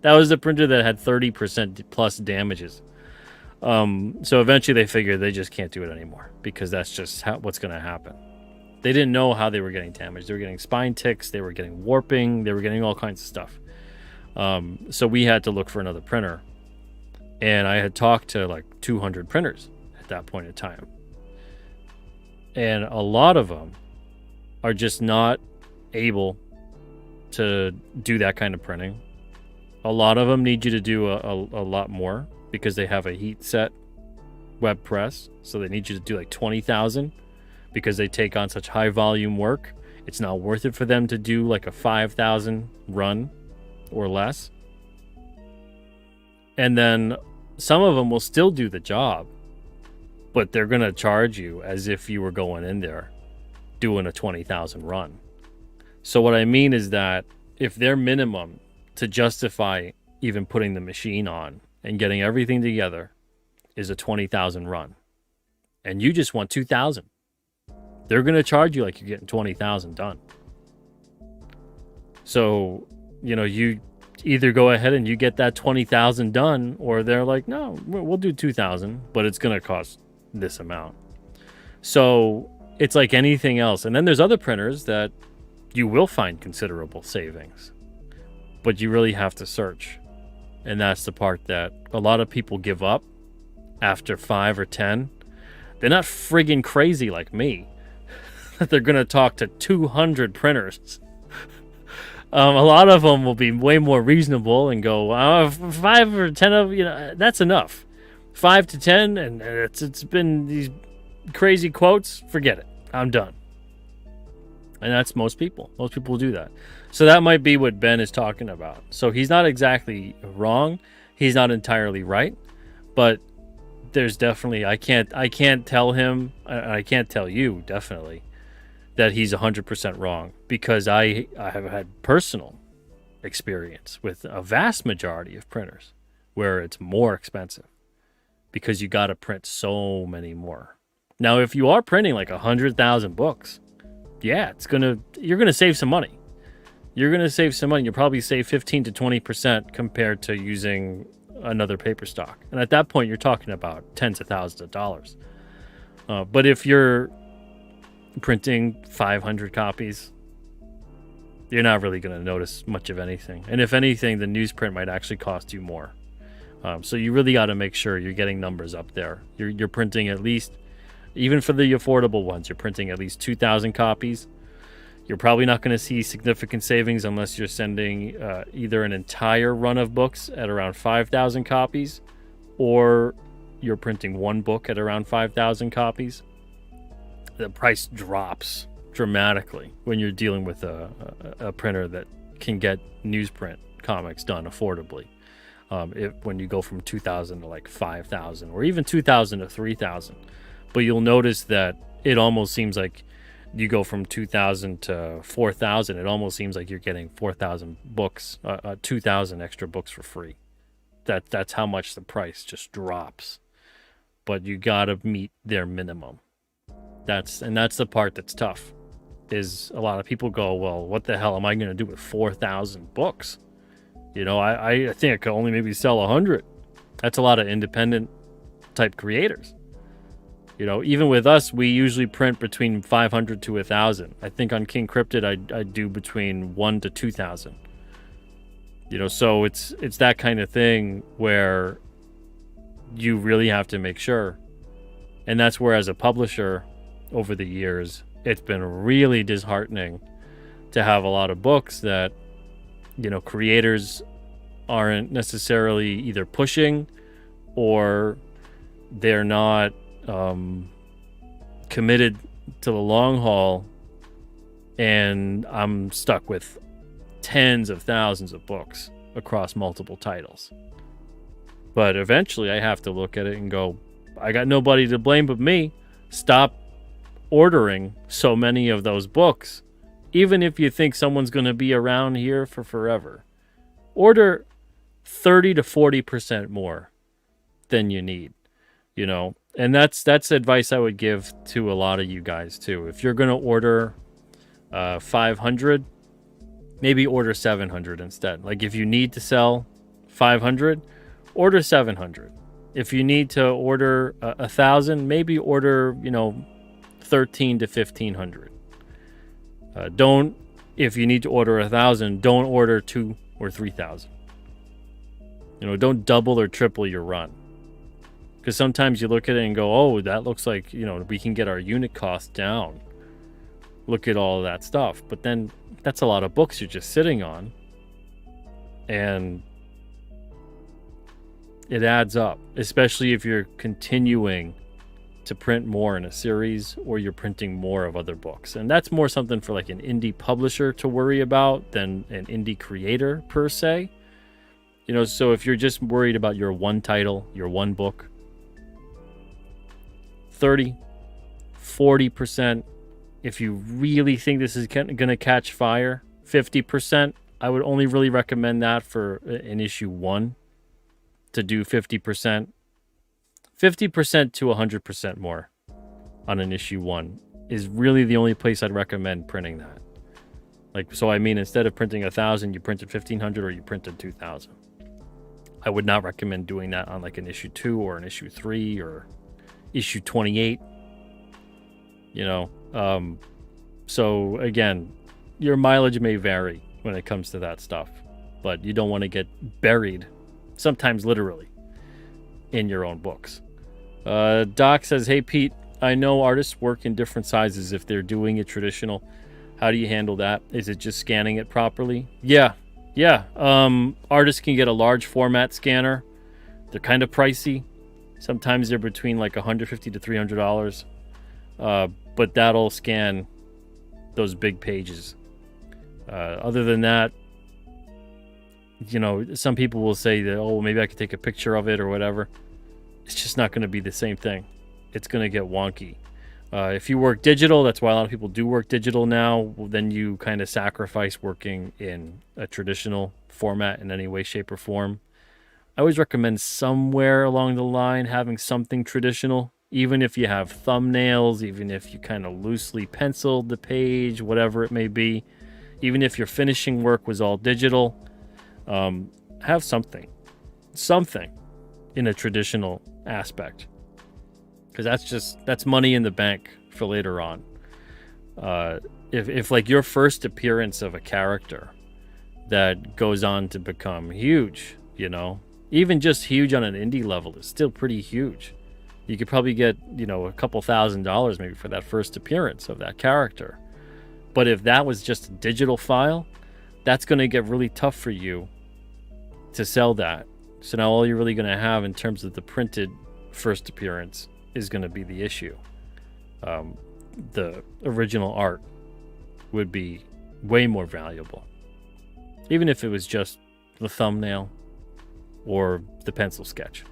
That was the printer that had 30% plus damages. So eventually they figured they just can't do it anymore because that's just what's going to happen. They didn't know how they were getting damaged. They were getting spine ticks. They were getting warping. They were getting all kinds of stuff. So we had to look for another printer. And I had talked to like 200 printers at that point in time. And a lot of them are just not able to do that kind of printing. A lot of them need you to do a lot more because they have a heat set web press. So they need you to do like 20,000 because they take on such high volume work. It's not worth it for them to do like a 5,000 run or less. And then some of them will still do the job, but they're going to charge you as if you were going in there doing a 20,000 run. So what I mean is that if their minimum to justify even putting the machine on and getting everything together is a 20,000 run, and you just want 2,000, they're going to charge you like you're getting 20,000 done. So, you either go ahead and you get that 20,000 done, or they're like, no, we'll do 2,000, but it's going to cost this amount. So it's like anything else. And then there's other printers that you will find considerable savings, but you really have to search. And that's the part that a lot of people give up after 5 or 10. They're not friggin' crazy like me. they're going to talk to 200 printers. A lot of them will be way more reasonable and go, 5 or 10 of, that's enough. 5 to 10, and it's been these crazy quotes. Forget it. I'm done. And that's most people. Most people do that. So that might be what Ben is talking about. So he's not exactly wrong. He's not entirely right. But there's definitely, I can't tell him, I can't tell you, definitely, that he's 100% wrong. Because I have had personal experience with a vast majority of printers where it's more expensive. Because you got to print so many more. Now, if you are printing like 100,000 books, yeah, you're gonna save some money. You're gonna save some money. You'll probably save 15 to 20% compared to using another paper stock. And at that point, you're talking about tens of thousands of dollars. But if you're printing 500 copies, you're not really gonna notice much of anything. And if anything, the newsprint might actually cost you more. So you really got to make sure you're getting numbers up there. You're printing at least, even for the affordable ones, you're printing at least 2,000 copies. You're probably not going to see significant savings unless you're sending either an entire run of books at around 5,000 copies, or you're printing one book at around 5,000 copies. The price drops dramatically when you're dealing with a printer that can get newsprint comics done affordably. When you go from 2,000 to like 5,000 or even 2,000 to 3,000. But you'll notice that it almost seems like you go from 2,000 to 4,000. It almost seems like you're getting 4,000 books, 2,000 extra books for free. That's how much the price just drops. But you got to meet their minimum. That's the part that's tough. Is a lot of people go, well, what the hell am I going to do with 4,000 books? I think I could only maybe sell 100. That's a lot of independent type creators. Even with us, we usually print between 500 to 1,000. I think on King Cryptid, I do between 1 to 2,000. So it's that kind of thing where you really have to make sure. And that's where, as a publisher, over the years, it's been really disheartening to have a lot of books that creators aren't necessarily either pushing, or they're not committed to the long haul, and I'm stuck with tens of thousands of books across multiple titles. But eventually I have to look at it and go, I got nobody to blame but me. Stop ordering so many of those books. Even if you think someone's going to be around here for forever, order 30 to 40% more than you need, and that's advice I would give to a lot of you guys too. If you're going to order 500, maybe order 700 instead. Like if you need to sell 500, order 700. If you need to order 1,000, maybe order, 13 to 1,500. If you need to order 1,000, don't order 2 or 3,000. Don't double or triple your run. Because sometimes you look at it and go, oh, that looks like, we can get our unit cost down. Look at all of that stuff. But then that's a lot of books you're just sitting on. And it adds up, especially if you're continuing to print more in a series, or you're printing more of other books. And that's more something for like an indie publisher to worry about than an indie creator per se. So if you're just worried about your one title, your one book, 30, 40%. If you really think this is going to catch fire, 50%. I would only really recommend that for an issue 1 to do 50%. 50% to 100% more on an issue 1 is really the only place I'd recommend printing that. Instead of printing 1,000, you printed 1,500 or you printed 2,000. I would not recommend doing that on like an issue 2 or an issue 3 or issue 28. So again, your mileage may vary when it comes to that stuff, but you don't want to get buried, sometimes literally, in your own books. Doc says, hey Pete, I know artists work in different sizes if they're doing it traditional. How do you handle that? Is it just scanning it properly? Yeah. Artists can get a large format scanner. They're kind of pricey. Sometimes they're between like $150 to $300. But that'll scan those big pages. Other than that, some people will say that, oh, maybe I could take a picture of it or whatever. It's just not going to be the same thing. It's going to get wonky. If you work digital, that's why a lot of people do work digital now. Then you kind of sacrifice working in a traditional format in any way, shape, or form. I always recommend somewhere along the line having something traditional, even if you have thumbnails, even if you kind of loosely penciled the page, whatever it may be. Even if your finishing work was all digital, have something in a traditional aspect. Because that's money in the bank for later on. If like your first appearance of a character that goes on to become huge, even just huge on an indie level is still pretty huge. You could probably get, a couple $1,000s maybe for that first appearance of that character. But if that was just a digital file, that's going to get really tough for you to sell that. So now all you're really going to have in terms of the printed first appearance is going to be the issue. The original art would be way more valuable, even if it was just the thumbnail or the pencil sketch.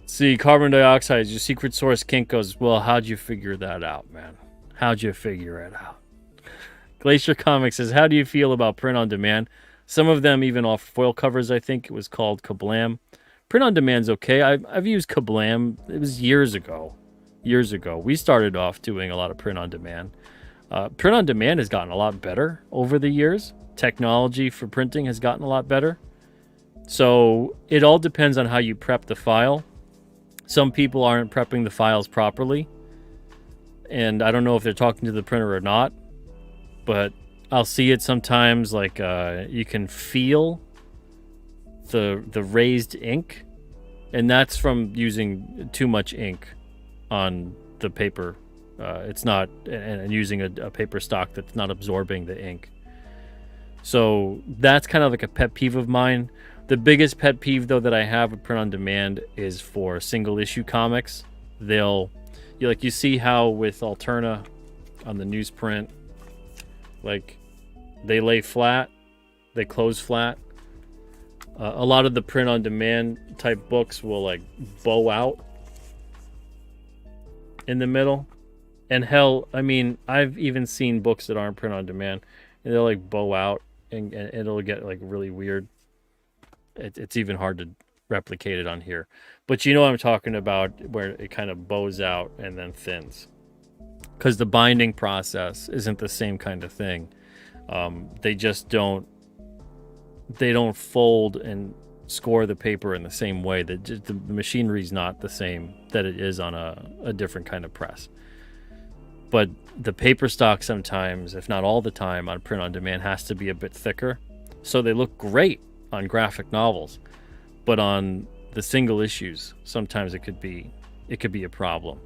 See, carbon dioxide is your secret source. Kink goes, well, how'd you figure that out, man? How'd you figure it out? Glacier Comics says, how do you feel about print on demand? Some of them even off foil covers. I think it was called Kablam. Print on demand's okay. I've used Kablam. It was years ago. We started off doing a lot of print on demand. Print on demand has gotten a lot better over the years. Technology for printing has gotten a lot better. So it all depends on how you prep the file. Some people aren't prepping the files properly. And I don't know if they're talking to the printer or not. But I'll see it sometimes, like you can feel the raised ink, and that's from using too much ink on the paper. It's not, and using a paper stock that's not absorbing the ink. So that's kind of like a pet peeve of mine. The biggest pet peeve though that I have with print on demand is for single issue comics. You see how with Alterna on the newsprint, like they lay flat, they close flat. A lot of the print on demand type books will like bow out in the middle. And hell, I mean, I've even seen books that aren't print on demand and they'll like bow out and it'll get like really weird. It's even hard to replicate it on here. But you know what I'm talking about, where it kind of bows out and then thins. Because the binding process isn't the same kind of thing. They just don't fold and score the paper in the same way. The machinery is not the same that it is on a different kind of press. But the paper stock sometimes, if not all the time, on print on demand has to be a bit thicker. So they look great on graphic novels. But on the single issues, sometimes it could be a problem.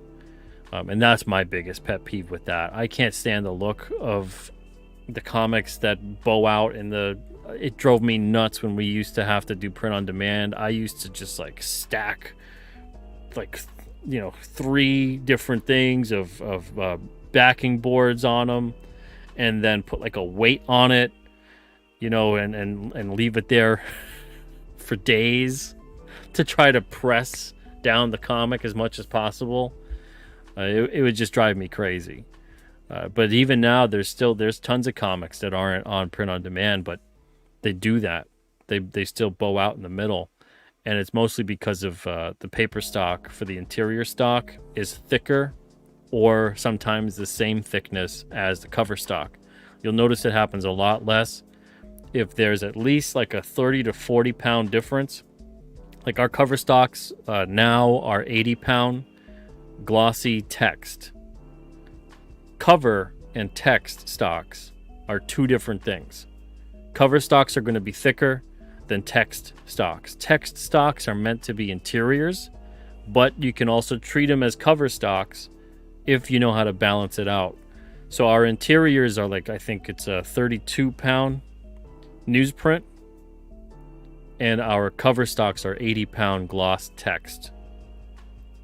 And that's my biggest pet peeve with that. I can't stand the look of the comics that bow out it drove me nuts when we used to have to do print on demand. I used to just like stack like 3 different things of backing boards on them and then put like a weight on it, and leave it there for days to try to press down the comic as much as possible. It would just drive me crazy. But even now, there's tons of comics that aren't on print on demand, but they do that. They still bow out in the middle, and it's mostly because of the paper stock for the interior stock is thicker, or sometimes the same thickness as the cover stock. You'll notice it happens a lot less if there's at least like a 30 to 40 pound difference. Like our cover stocks now are 80 pound glossy text. Cover and text stocks are 2 different things. Cover stocks are going to be thicker than text stocks. Text stocks are meant to be interiors, but you can also treat them as cover stocks if you know how to balance it out. So our interiors are like, I think it's a 32-pound newsprint, and our cover stocks are 80-pound gloss text.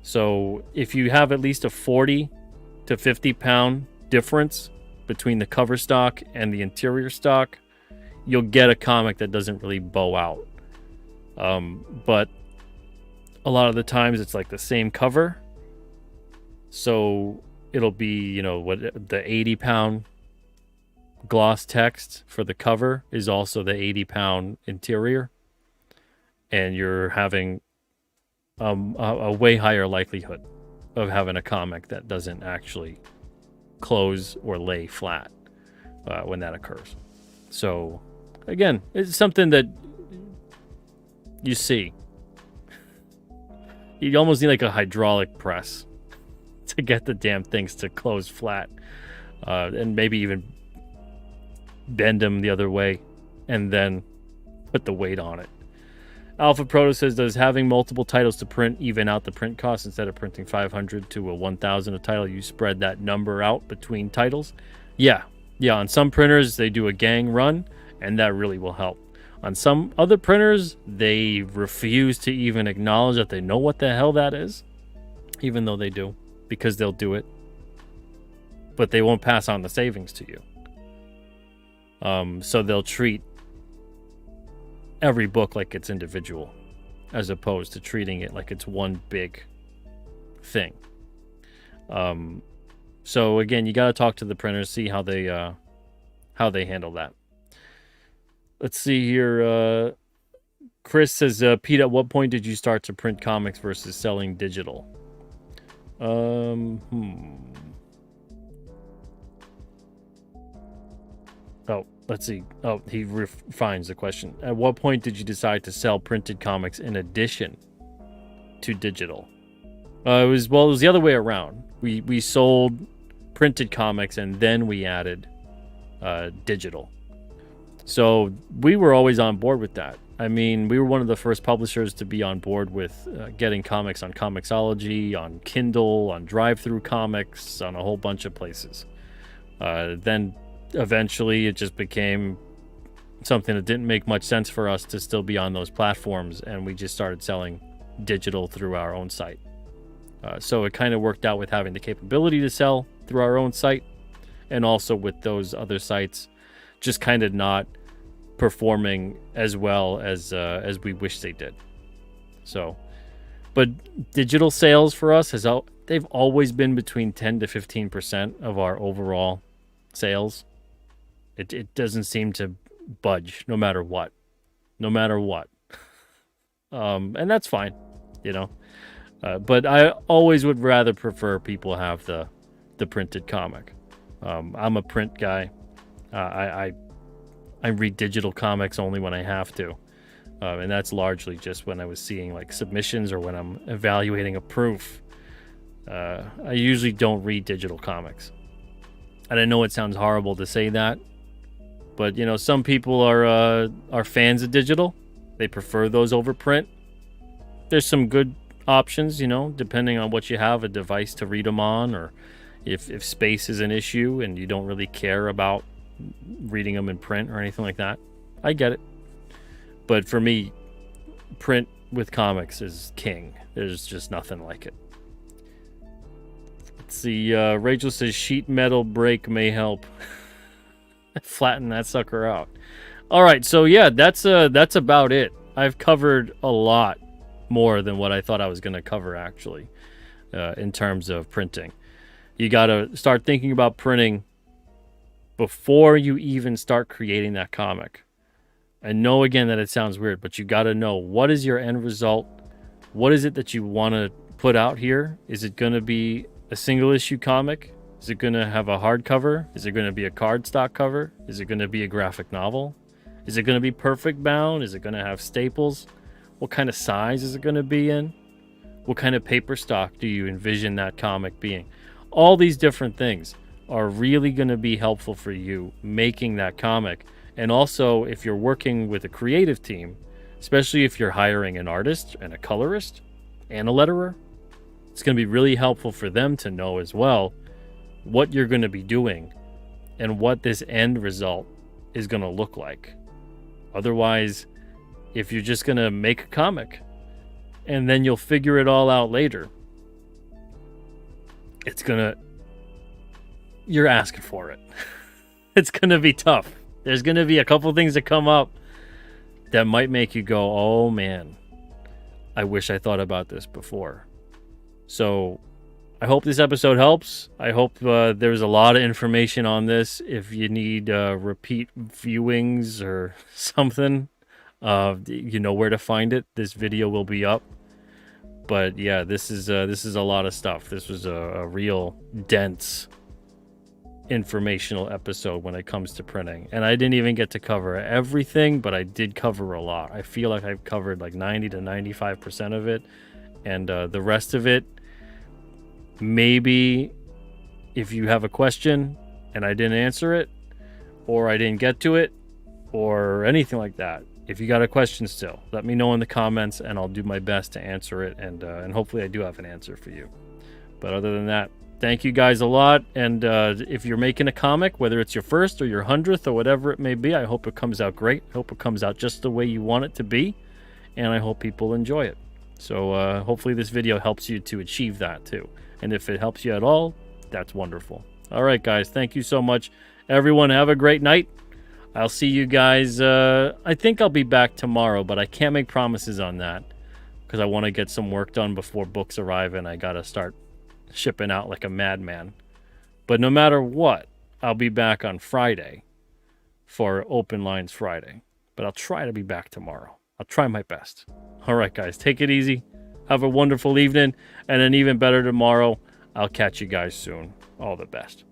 So if you have at least a 40 to 50-pound difference between the cover stock and the interior stock, you'll get a comic that doesn't really bow out. But a lot of the times it's like the same cover. So it'll be, what the 80-pound gloss text for the cover is also the 80-pound interior. And you're having a way higher likelihood of having a comic that doesn't actually close or lay flat when that occurs. So, again, it's something that you see. You almost need like a hydraulic press to get the damn things to close flat, and maybe even bend them the other way and then put the weight on it. Alpha Proto says, does having multiple titles to print even out the print cost? Instead of printing 500 to a 1,000 a title, you spread that number out between titles? Yeah. On some printers, they do a gang run, and that really will help. On some other printers, they refuse to even acknowledge that they know what the hell that is, even though they do, because they'll do it. But they won't pass on the savings to you. So they'll treat every book like it's individual, as opposed to treating it like it's one big thing. So again, you got to talk to the printers, see how they handle that. Let's see here. Chris says, Pete, at what point did you start to print comics versus selling digital? Oh, let's see. Oh, he refines the question. At what point did you decide to sell printed comics in addition to digital? It was the other way around. We sold printed comics and then we added digital. So we were always on board with that. I mean, we were one of the first publishers to be on board with getting comics on Comixology, on Kindle, on Drive-Thru Comics, on a whole bunch of places. Then eventually it just became something that didn't make much sense for us to still be on those platforms, and we just started selling digital through our own site. So it kind of worked out with having the capability to sell through our own site, and also with those other sites just kind of not performing as well as we wish they did. So, but digital sales for us they've always been between 10 to 15% of our overall sales. It doesn't seem to budge no matter what. And that's fine, but I always would rather prefer people have the printed comic. I'm a print guy. I read digital comics only when I have to. And that's largely just when I was seeing like submissions or when I'm evaluating a proof. I usually don't read digital comics. And I know it sounds horrible to say that, but some people are fans of digital. They prefer those over print. There's some good options, depending on what you have, a device to read them on, or if space is an issue and you don't really care about reading them in print or anything like that. I get it. But for me, print with comics is king. There's just nothing like it. Let's see. Rachel says sheet metal break may help. Flatten that sucker out. All right, so yeah, that's about it. I've covered a lot more than what I thought I was going to cover, actually, in terms of printing. You got to start thinking about printing before you even start creating that comic. I know, again, that it sounds weird, but you got to know, what is your end result? What is it that you want to put out here? Is it going to be a single issue comic? Is it going to have a hardcover? Is it going to be a cardstock cover? Is it going to be a graphic novel? Is it going to be perfect bound? Is it going to have staples? What kind of size is it going to be in? What kind of paper stock do you envision that comic being? All these different things are really going to be helpful for you making that comic. And also, if you're working with a creative team, especially if you're hiring an artist and a colorist and a letterer, It's going to be really helpful for them to know as well what you're going to be doing and what this end result is going to look like. Otherwise, if you're just going to make a comic and then you'll figure it all out later, you're asking for it. It's going to be tough. There's going to be a couple things that come up that might make you go, oh man, I wish I thought about this before. So I hope this episode helps. I hope there's a lot of information on this. If you need repeat viewings or something, you know where to find it. This video will be up. But yeah, this is a lot of stuff. This was a real dense informational episode when it comes to printing, and I didn't even get to cover everything, but I did cover a lot. I feel like I've covered like 90 to 95% of it, and the rest of it, maybe if you have a question and I didn't answer it, or I didn't get to it, or anything like that, if you got a question still, let me know in the comments and I'll do my best to answer it, and hopefully I do have an answer for you. But other than that, thank you guys a lot, and if you're making a comic, whether it's your first or your 100th or whatever it may be, I hope it comes out great. I hope it comes out just the way you want it to be, and I hope people enjoy it. So hopefully this video helps you to achieve that too. And if it helps you at all, that's wonderful. All right, guys, thank you so much. Everyone, have a great night. I'll see you guys. I think I'll be back tomorrow, but I can't make promises on that because I want to get some work done before books arrive, and I got to start shipping out like a madman. But no matter what, I'll be back on Friday for Open Lines Friday. But I'll try to be back tomorrow. I'll try my best. All right, guys, take it easy. Have a wonderful evening, and an even better tomorrow. I'll catch you guys soon. All the best.